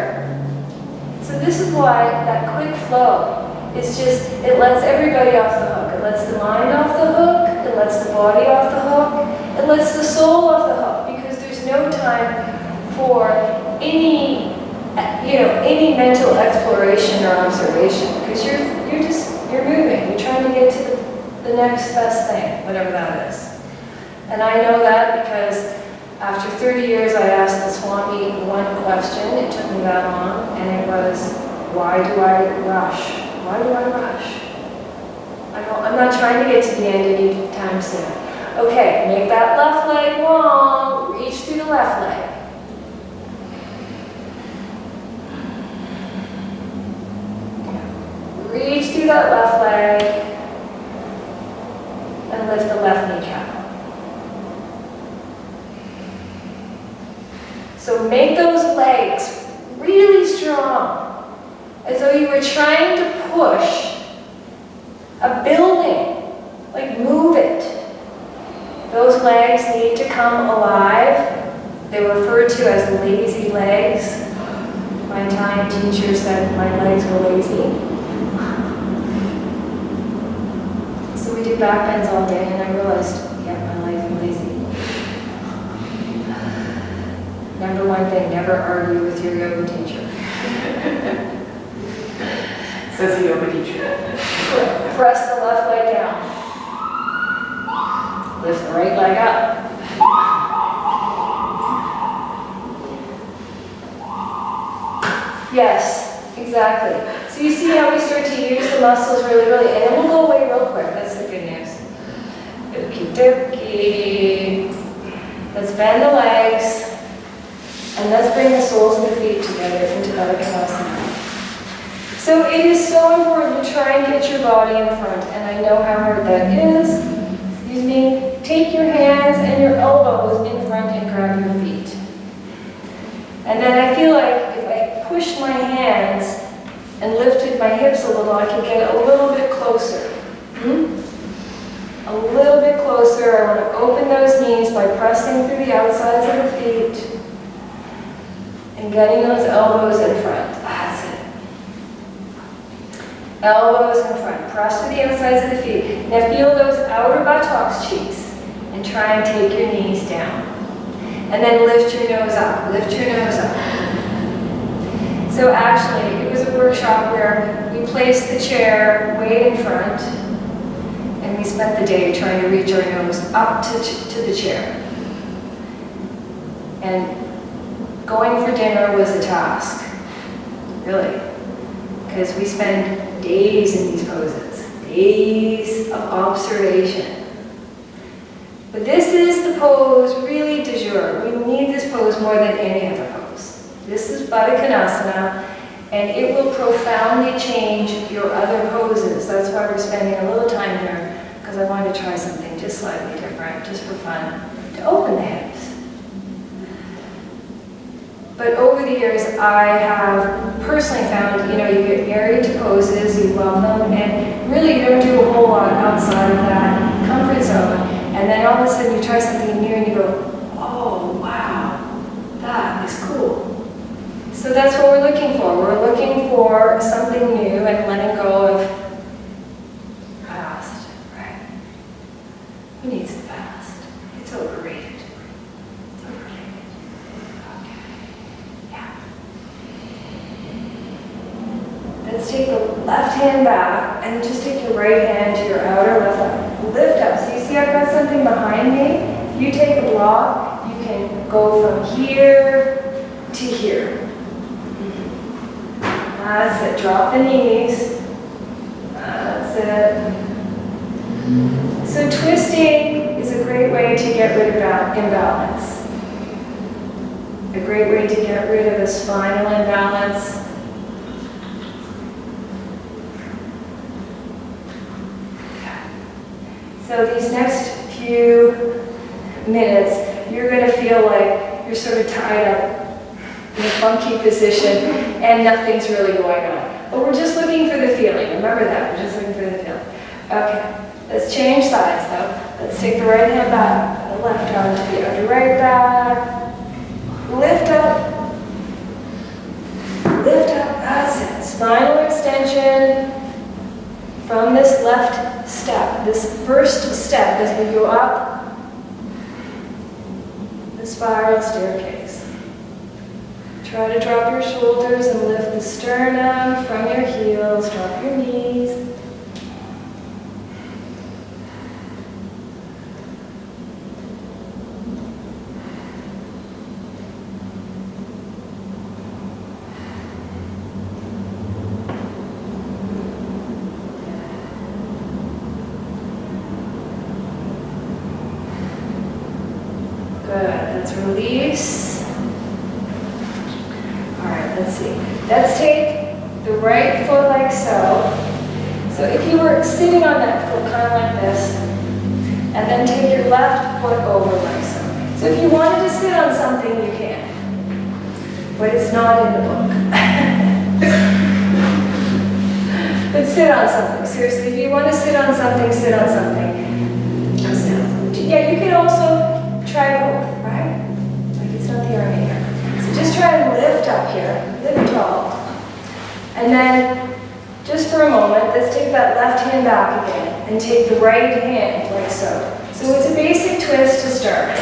So this is why that quick flow is just, it lets everybody off the hook. It lets the mind off the hook, it lets the body off the hook, it lets the soul off the hook, because there's no time for any any mental exploration or observation, because you're moving. You're trying to get to the next best thing, whatever that is. And I know that because after 30 years, I asked the Swami one question. It took me that long, and it was, why do I rush? Why do I rush? I'm not trying to get to the end anytime soon. Okay, make that left leg long. Reach through the left leg. Reach through that left leg and lift the left kneecap. So make those legs really strong, as though you were trying to push a building, like move it. Those legs need to come alive. They're referred to as lazy legs. My Italian teacher said my legs were lazy. So we did back bends all day, and I realized, yeah, my legs are lazy. Number one thing, never argue with your yoga teacher. Says the yoga teacher. Press the left leg down. Lift the right leg up. Yes, exactly. So you see how we start to use the muscles really, and it will go away real quick. That's the good news. Okie dokie. Let's bend the legs. And let's bring the soles of the feet together into Baddha Konasana. So it is so important to try and get your body in front, and I know how hard that is. Excuse me. Take your hands and your elbows in front and grab your feet. And then I feel like if I pushed my hands and lifted my hips a little, I could get a little bit closer. A little bit closer. I want to open those knees by pressing through the outsides of the feet. And getting those elbows in front. That's it. Elbows in front. Press to the outsides of the feet. Now feel those outer buttocks cheeks. And try and take your knees down. And then lift your nose up. Lift your nose up. So actually, it was a workshop where we placed the chair way in front. And we spent the day trying to reach our nose up to the chair. And going for dinner was a task, really, because we spend days in these poses, days of observation. But this is the pose really du jour. We need this pose more than any other pose. This is Baddha Konasana, and it will profoundly change your other poses. That's why we're spending a little time here, because I wanted to try something just slightly different, just for fun, to open the hips. But over the years, I have personally found, you get married to poses, you love them, and really you don't do a whole lot outside of that comfort zone. And then all of a sudden you try something new and you go, oh, wow, that is cool. So that's what we're looking for. We're looking for something new and letting go of past, right? Who needs the past? It's overrated. It's overrated. Let's take the left hand back and just take your right hand to your outer left thigh. Lift up. So you see I've got something behind me. If you take a block, you can go from here to here. That's it. Drop the knees. That's it. So twisting is a great way to get rid of imbalance. A great way to get rid of a spinal imbalance. So these next few minutes, you're going to feel like you're sort of tied up in a funky position and nothing's really going on. But we're just looking for the feeling. Remember that. We're just looking for the feeling. Okay. Let's change sides though. Let's take the right hand back, the left arm to the under right back. Lift up. Lift up. That's it. Spinal extension from this left step, this first step as we go up the spiral staircase. Try to drop your shoulders and lift the sternum from your heels. Drop your knees. Good. Let's release. All right, let's see. Let's take the right foot like so. So if you were sitting on that foot kind of like this, and then take your left foot over like so. So if you wanted to sit on something, you can. But it's not in the book. But sit on something. Seriously, if you want to sit on something, sit on something. Yeah, you can also try both, right? Like it's not the army here. So just try and lift up here, lift tall. And then, just for a moment, let's take that left hand back again and take the right hand like so. So it's a basic twist to start.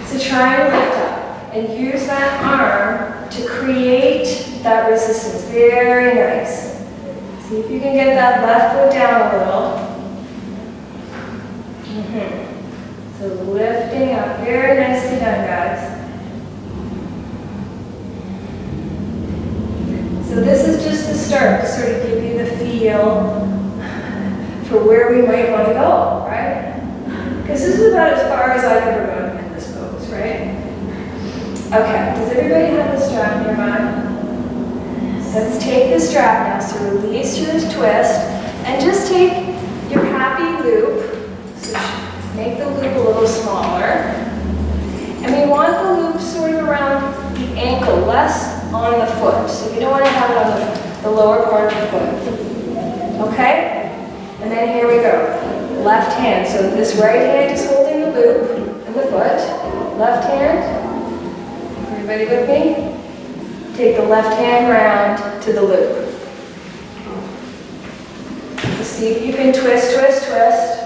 So try and lift up and use that arm to create that resistance. Very nice. See if you can get that left foot down a little. So lifting up, very nicely done, guys. So this is just the start to sort of give you the feel for where we might want to go, right? Because this is about as far as I've ever gone in this pose, right? Okay, does everybody have the strap nearby? Let's take the strap now, so release your twist, and just take your happy loop. So make the loop a little smaller. And we want the loop sort of around the ankle, less on the foot. So you don't want to have it on the lower part of the foot. Okay? And then here we go. Left hand. So this right hand is holding the loop and the foot. Left hand. Everybody with me? Take the left hand round to the loop. So see if you can twist, twist, twist.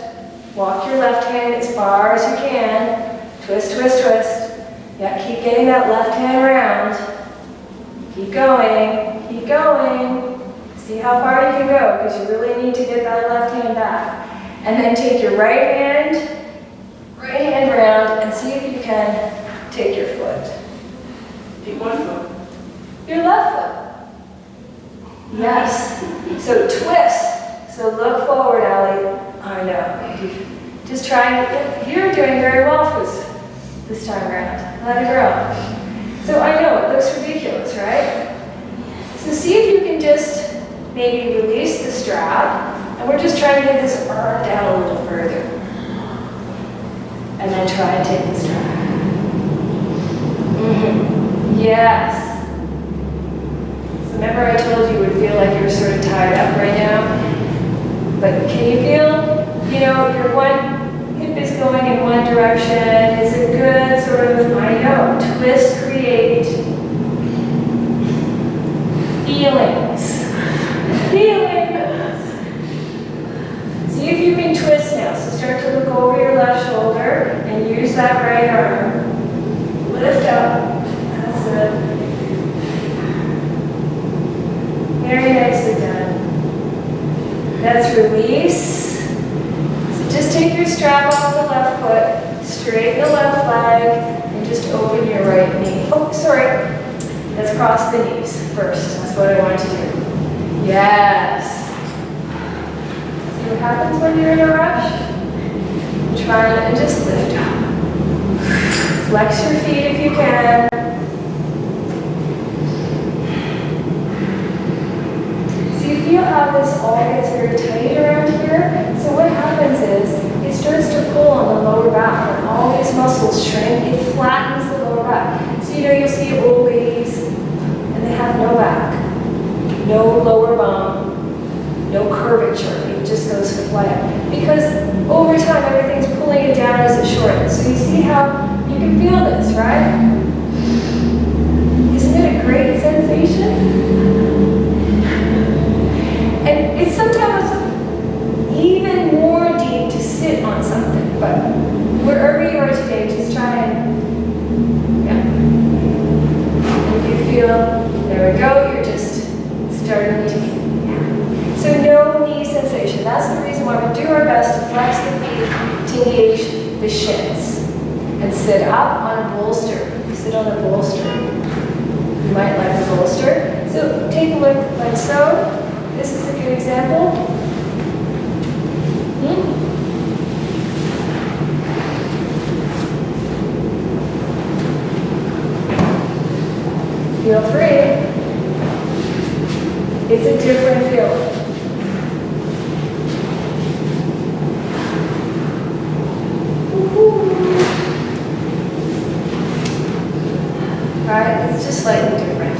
Walk your left hand as far as you can. Twist, twist, twist. Yeah, keep getting that left hand around. Keep going, keep going. See how far you can go, because you really need to get that left hand back. And then take your right hand around, and see if you can take your foot. Take one foot. Your left foot. Yes. So twist. So look forward, Allie. I know. Just try and, you're doing very well for this time around. Let it grow. So I know, it looks ridiculous, right? So see if you can just maybe release the strap, and we're just trying to get this arm down a little further. And then try and take the strap. Yes. So remember I told you would feel like you're sort of tied up right now? But can you feel, you know, your one hip is going in one direction. It's a good sort of, I know, twist, create feelings. Feelings. See if you can twist now. So start to look over your left shoulder and use that right arm. Lift up. That's it. Very nicely done. Let's release. So just take your strap off the left foot, straighten the left leg, and just open your right knee. Oh, sorry. Let's cross the knees first. That's what I want to do. Yes. See what happens when you're in a rush? Try and just lift up. Flex your feet if you can. Feel how this all gets very tight around here. So what happens is it starts to pull on the lower back, and all these muscles shrink. It flattens the lower back. So you know you'll see old ladies, and they have no back, no lower bum, no curvature. It just goes flat because over time everything's pulling it down as it shortens. So you see how you can feel this, right? Isn't it a great sensation? And it's sometimes even more deep to sit on something, but wherever you are today, just try and knee. So no knee sensation. That's the reason why we do our best to flex the feet to engage the shins. And sit up on a bolster. Sit on a bolster. You might like a bolster. So take a look like so. This is a good example. Feel free. It's a different feeling. Right? It's just slightly different.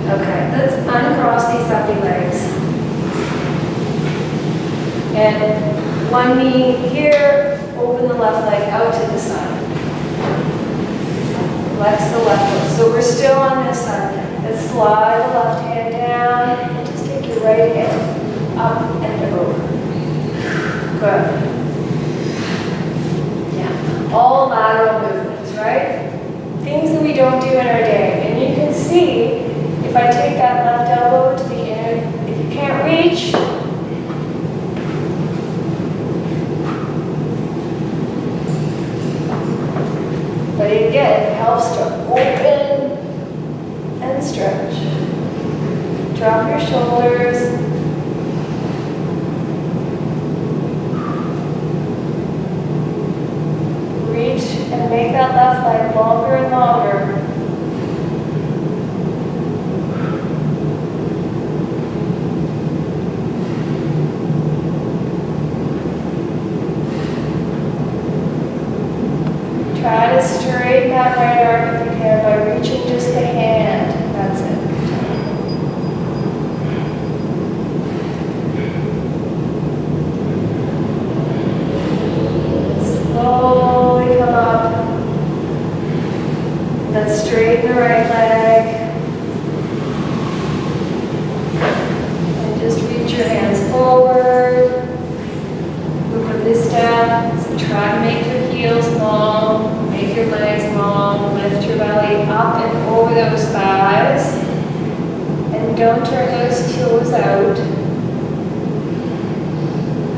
Okay, let's uncross these happy legs. And one knee here, open the left leg out to the side. Flex the left foot. So we're still on this side. Let's slide the left hand down and just take your right hand up and over. Good. Yeah. All lateral movements, right? Things that we don't do in our day. And you can see, if I take that left elbow to the inner, if you can't reach, but again, it helps to open and stretch. Drop your shoulders. Reach and make that left leg longer and longer. Try to straighten that right arm if you can by reaching just the hand. That's it. Slowly come up. Let's straighten the right leg. And just reach your hands forward. Look at this down. So try to make your heels long, make your legs long, lift your belly up and over those thighs. And don't turn those toes out.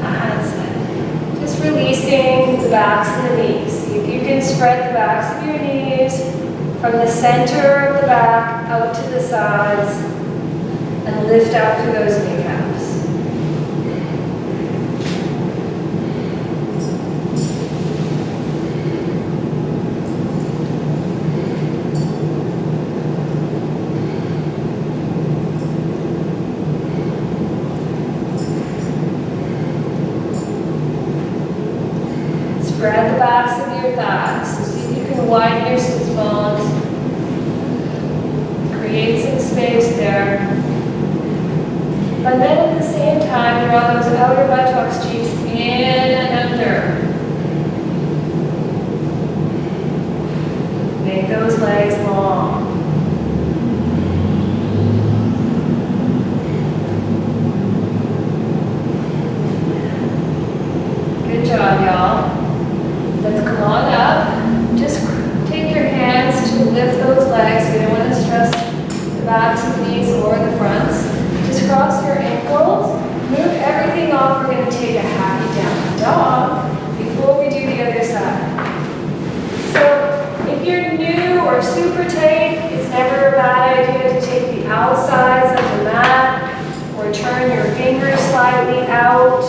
That's it. Just releasing the backs of the knees. See if you can spread the backs of your knees from the center of the back out to the sides and lift out through those kneecaps. Spread the backs of your thighs. So see if you can widen your sits bones. Create some space there. But then at the same time, draw those outer buttocks cheeks in and under. Make those legs long. Good job, y'all. Let's come on up. Just take your hands to lift those legs. We don't want to stress the backs of the knees or the fronts. Just cross your ankles. Move everything off. We're going to take a happy down dog before we do the other side. So if you're new or super tight, it's never a bad idea to take the outsides of the mat or turn your fingers slightly out.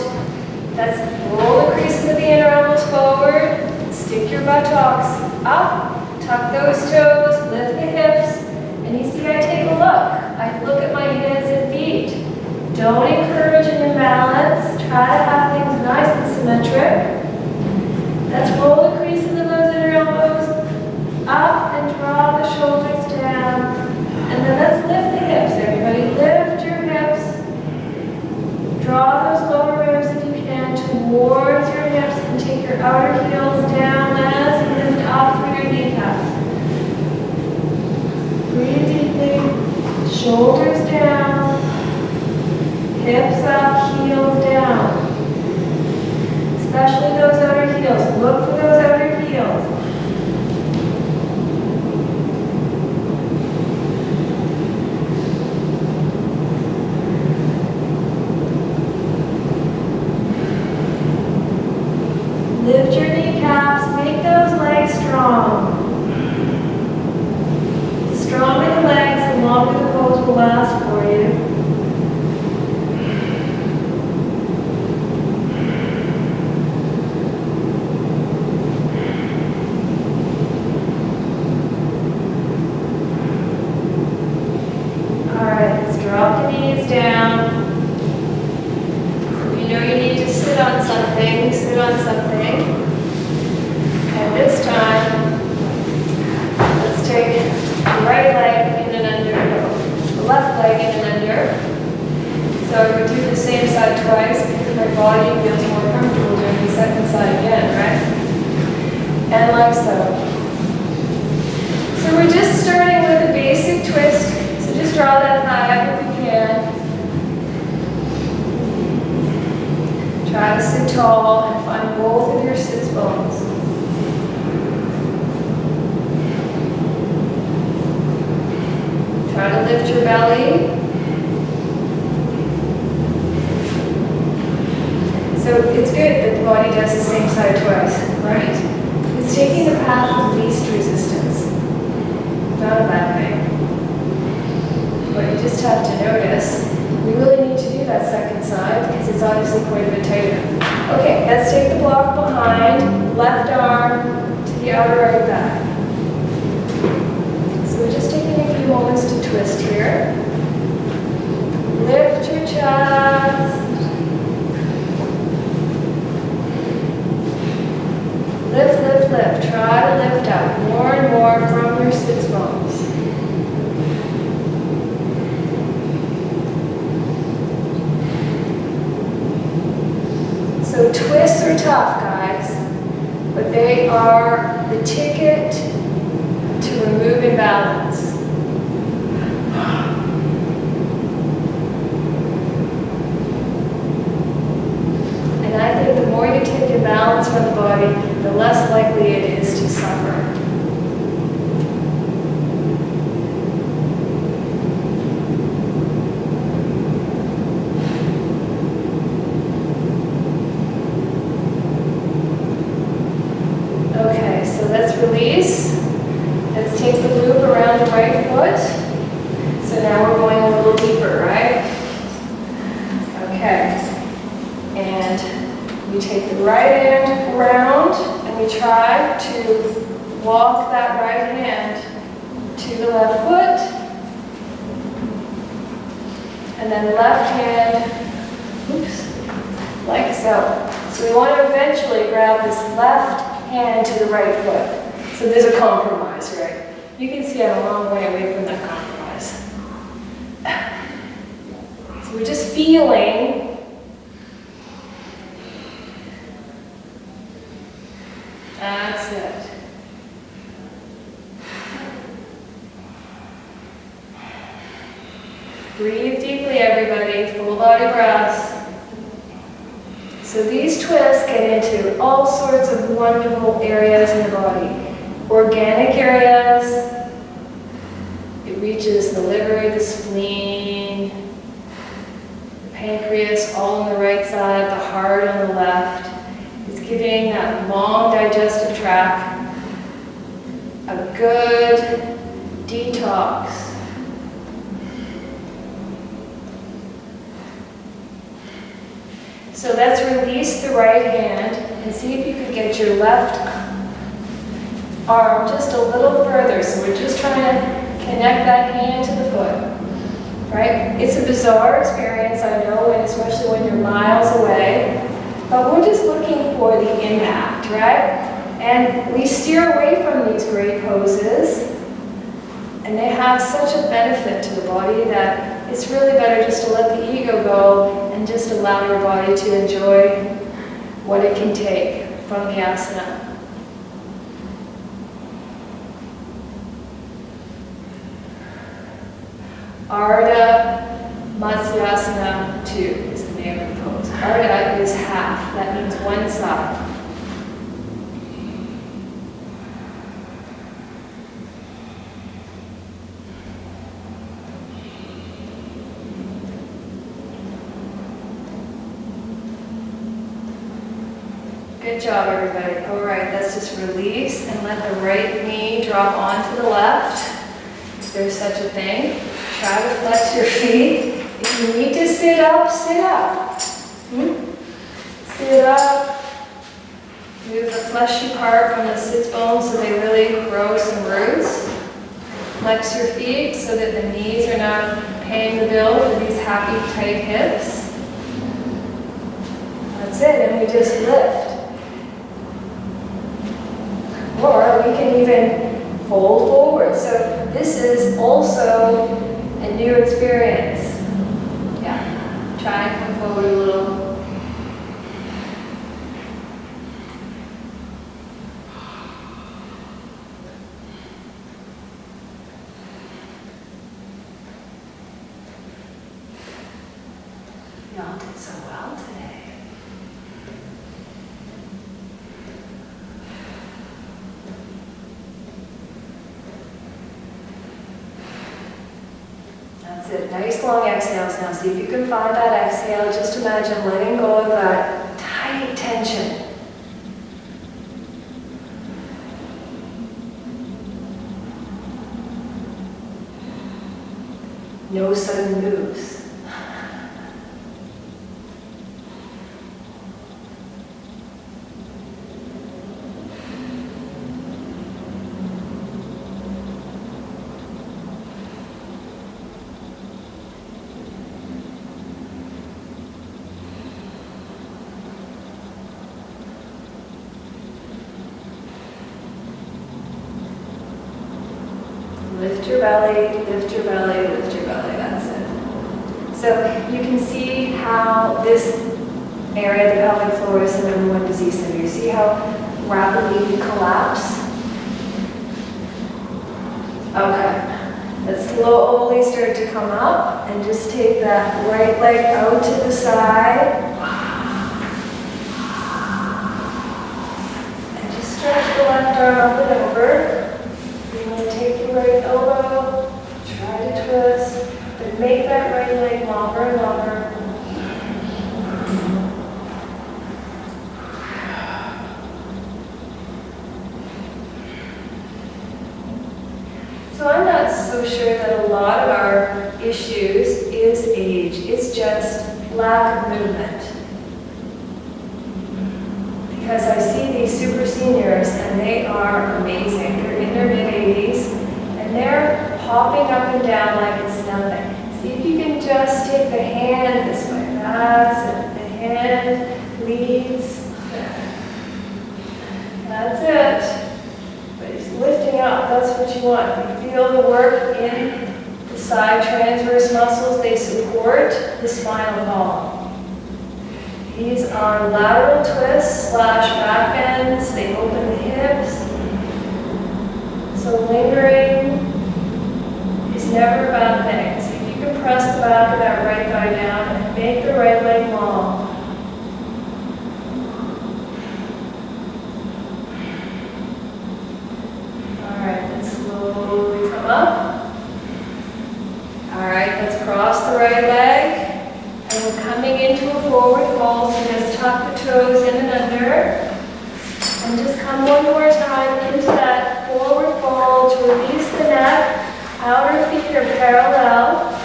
Let's roll the creases of the inner elbows forward. Stick your buttocks up. Tuck those toes. Lift the hips. And you see I take a look. I look at my hands and feet. Don't encourage an imbalance. Try to have things nice and symmetric. Let's roll the creases of those inner elbows up and draw the shoulders down. And then let's lift the hips. Everybody lift your hips. Draw those lower ribs if you can towards your hips and take your outer heels down as you lift up through your kneecaps. Breathe deeply. Shoulders down. Hips up, heels down. Especially those outer heels. Look for those outer heels. knees down. If you know you need to sit on something, sit on something. And this time, let's take the right leg in and under, the left leg in and under. So I would do the same side twice because my body feels more comfortable doing the second side again, right? And like so. So we're just starting with a basic twist. So just draw that thigh up if you can. Try to sit tall and find both of your sits bones. Try to lift your belly. So it's good that the body does the same side twice, right? It's taking the path of least resistance. Not a bad thing. But you just have to notice, we really need to do that second side because it's obviously quite a bit tighter. Okay, let's take the block behind, left arm to the outer right thigh. So we're just taking a few moments to twist here. Lift your chest. Lift, lift, lift. Try to lift up more and more from your sits bones. So twists are tough, guys, but they are the ticket to remove imbalance. And I think the more you take imbalance from the body, the less likely it is to suffer. Okay, so let's release. Let's take the loop around the right foot. So now we're going a little deeper, right? Okay. And we take the right hand around and we try to walk that right hand to the left foot. And then left hand, oops, like so. So we want to eventually grab this left hand to the right foot. So there's a compromise, right? You can see I'm a long way away from that compromise. So we're just feeling. That's it. Breathe deeply, everybody. Full body breaths. So these twists get into all sorts of wonderful areas in the body. Organic areas. It reaches the liver, the spleen, the pancreas, all on the right side, the heart on the left. It's giving that long digestive tract a good detox. So let's release the right hand and see if you could get your left arm just a little further. So we're just trying to connect that hand to the foot, right? It's a bizarre experience, I know, and especially when you're miles away, but we're just looking for the impact, right? And we steer away from these great poses, and they have such a benefit to the body that it's really better just to let the ego go and just allow your body to enjoy what it can take from the asana. Ardha Matsyasana 2 is the name of the pose. Ardha is half, that means one side. Good job, everybody. All right, let's just release and let the right knee drop onto the left, if there's such a thing. Try to flex your feet. If you need to sit up, sit up. Sit up. Move the fleshy part from the sits bones so they really grow some roots. Flex your feet so that the knees are not paying the bill for these happy, tight hips. That's it, and we just lift. Or we can even fold forward. So this is also a new experience. Yeah, try and come forward a little. Y'all did so well today. That's it. Nice long exhales now. See if you can find that exhale. Just imagine letting go of that tight tension. No sudden moves. Lift your belly, lift your belly, lift your belly, that's it. So you can see how this area, the pelvic floor, is the #1 disease center. You see how rapidly we collapse? Okay, let's slowly start to come up and just take that right leg out to the side. And just stretch the left arm up and over. You want to take your right elbow, try to twist, but make that right leg longer and longer. So I'm not so sure that a lot of our issues is age. It's just lack of movement. Because I see these super seniors and they are amazing. They're in their mid-80s and they're hopping up and down like it's nothing. See if you can just take the hand this way. That's it. The hand leads. That's it. But he's lifting up. That's what you want. You feel the work in the side transverse muscles. They support the spinal column. These are lateral twists / back bends. They open the hips. So lingering is never a bad thing. So if you can press the back of that right thigh down and make the right leg long. All right, let's slowly come up. All right, let's cross the right leg. And we're coming into a forward fold, so just tuck the toes in and under. And just come one more time into that forward fold to release the neck. Outer feet are parallel.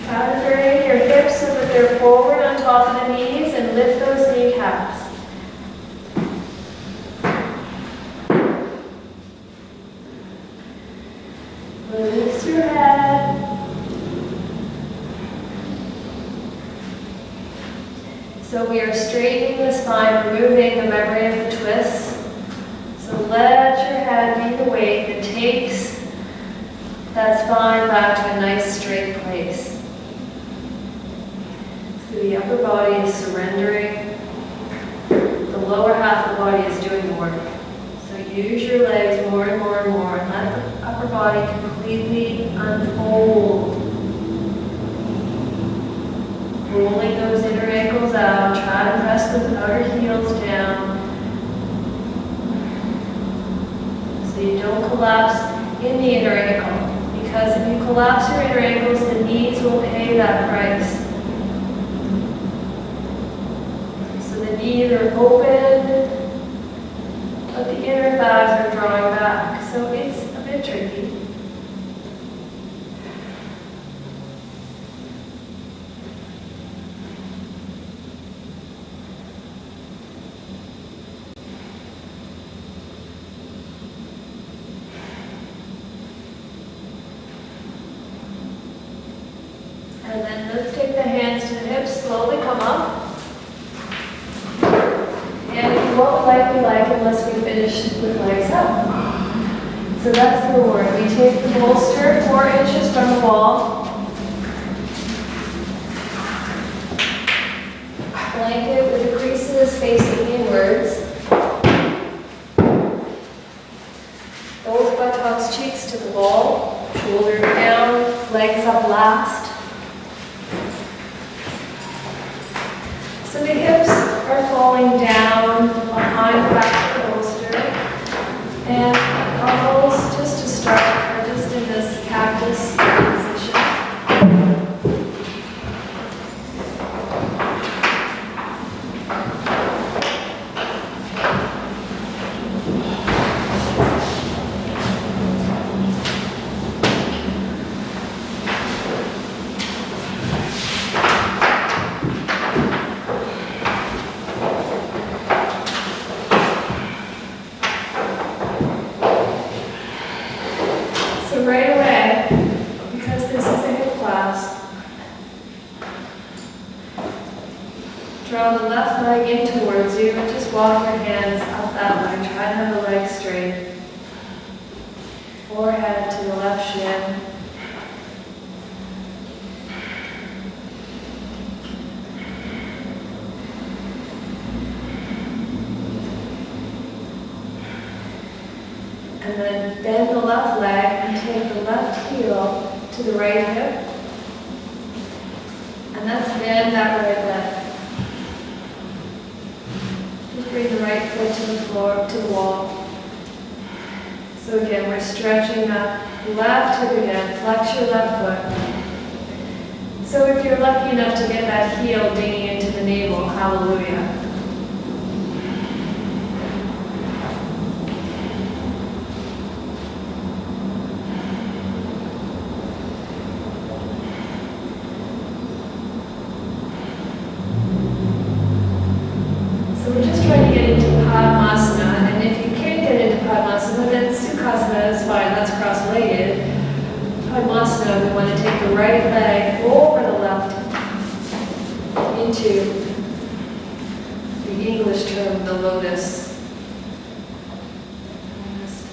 Try to bring your hips so that they're forward on top of the knees and lift those kneecaps. Release your head. So we are straightening the spine, removing the memory of the twists. So let your head be the weight that takes that spine back to a nice straight place. So the upper body is surrendering. The lower half of the body is doing the work. So use your legs more and more and more and let the upper body completely unfold. Rolling those inner ankles out, try to press those outer heels down so you don't collapse in the inner ankle. Because if you collapse your inner ankles, the knees will pay that price. So the knees are open, but the inner thighs are drawing back. So it's a bit tricky. And then let's take the hands to the hips, slowly come up. And if you won't like, we like unless we finish with legs up. So that's the reward. We take the bolster 4 inches from the wall. Blanket with the creases facing inwards. Both buttocks, cheeks to the wall. Shoulder down, legs up last. So the hips are falling down behind the back of the bolster. And elbows, just to start, are just in this cactus position. So right away, because this is a hip class, draw the left leg in towards you and just walk your hands up that leg. Try to have the leg straight. Forehead to the left shin. And then bend the left leg and take the left heel to the right hip. And that's bend that right leg. Just bring the right foot to the floor, to the wall. So again, we're stretching that left hip again. Flex your left foot. So if you're lucky enough to get that heel digging into the navel, hallelujah. We're just trying to get into Padmasana, and if you can't get into Padmasana, then Sukhasana is fine, that's cross-legged. Padmasana, we want to take the right leg over the left into the English term, the lotus. Just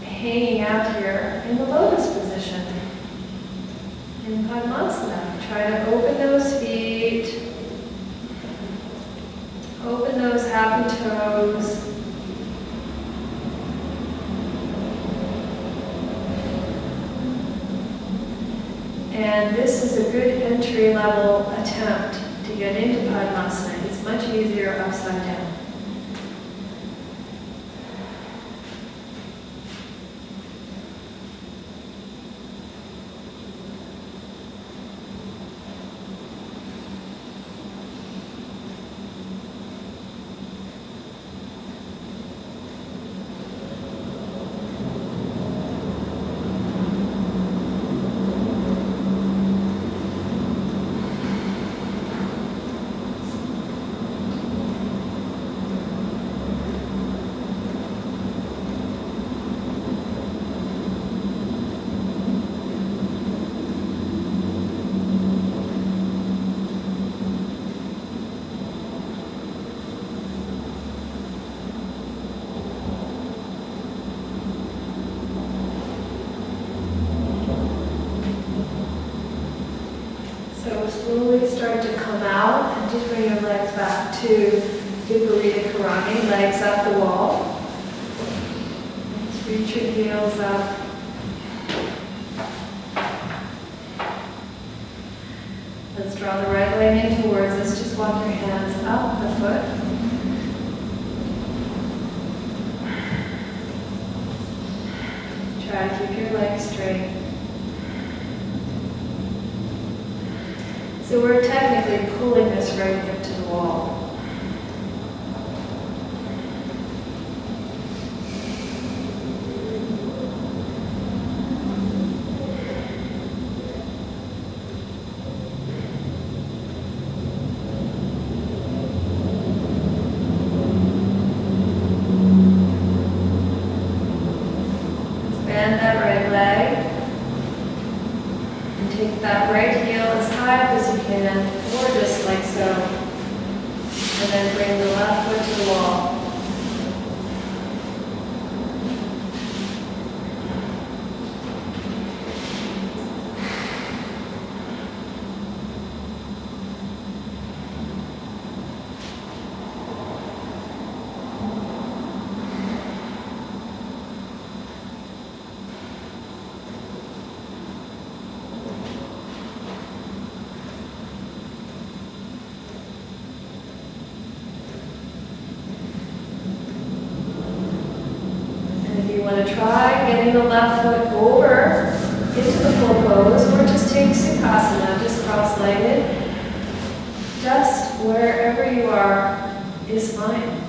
hanging out here in the lotus position. In Padmasana, try to open those feet. Open those happy toes. And this is a good entry-level attempt to get into Padmasana. It's much easier upside down. So slowly start to come out and just bring your legs back to Viparita Karani, legs up the wall. Just reach your heels up. Let's draw the right leg in towards us. Just walk your hands up the foot. Try to keep your legs straight. So we're technically pulling this right hip to the wall. Let's bend that right leg and take that right heel as high high up as you can, or just like so. And then bring the left foot to the wall. You want to try getting the left foot over into the full pose, or just take Sukhasana, just cross-legged. Just wherever you are is fine.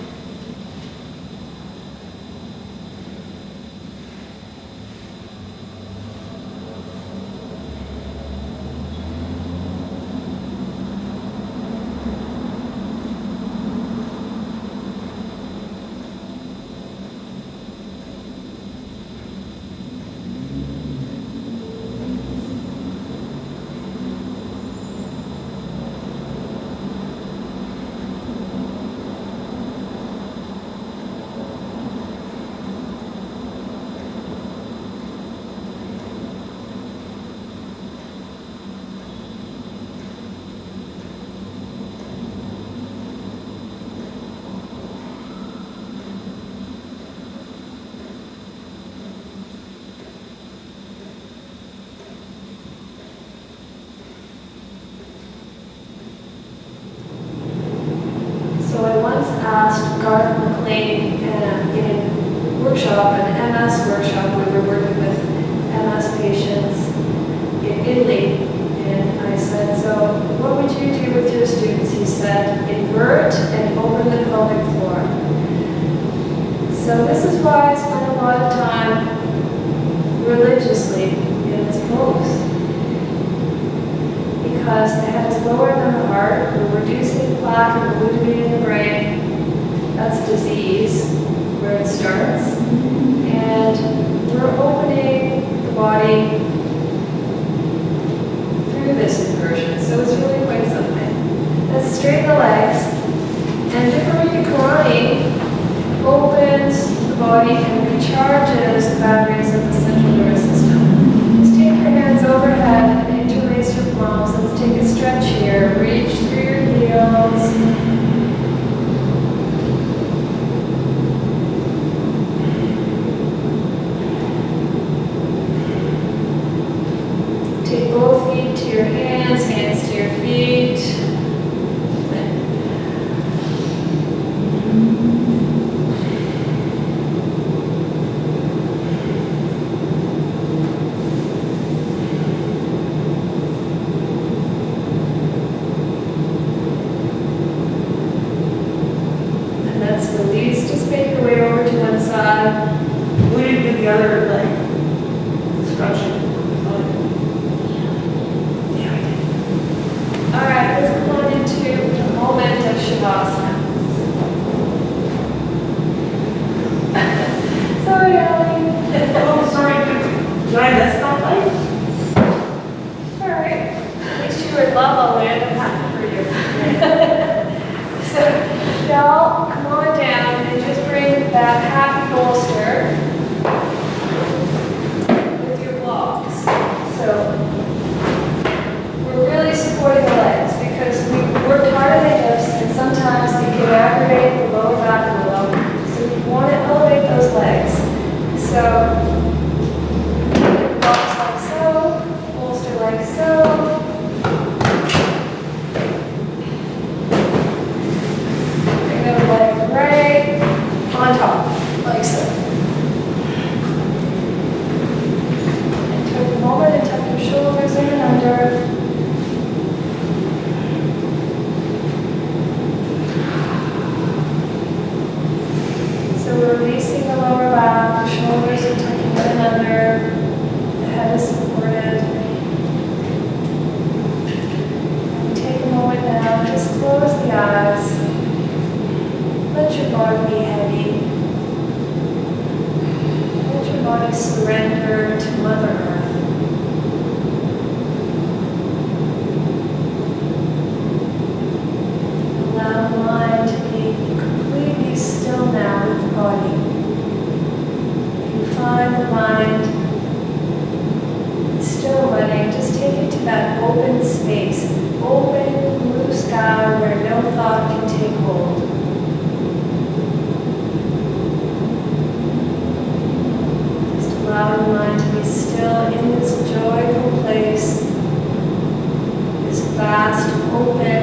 So I once asked Garth McLean in a workshop, an MS workshop, we were working with MS patients in Italy, and I said, so what would you do with your students? He said, invert and open the pelvic floor. So this is why I spend a lot of time religiously in this pose. Because the head is lower than the heart, we're reducing plaque and glutamine in the brain. That's disease, where it starts. And we're opening the body through this inversion. So it's really quite something. Let's straighten the legs. And Viparita Karani opens the body and recharges the batteries of the central nervous system. Just take your hands overhead and interlace your palms. Let's take a stretch here. Reach through your heels. Take both feet to your hands, hands to your feet. And let's release. Just make your way over to one side. We didn't do the other leg. Stretching. All right, let's come on into a moment of Shavasana. Sorry, Ellie. Oh, sorry. Did I miss that leg? All right. At least you were in La La Land. I'm happy for you. So now come on down and just bring that happy bolster with your blocks. So we're really supporting the legs because we worked hard at the hips, and sometimes space, open blue sky where no thought can take hold. Just allow your mind to be still in this joyful place, this vast, open,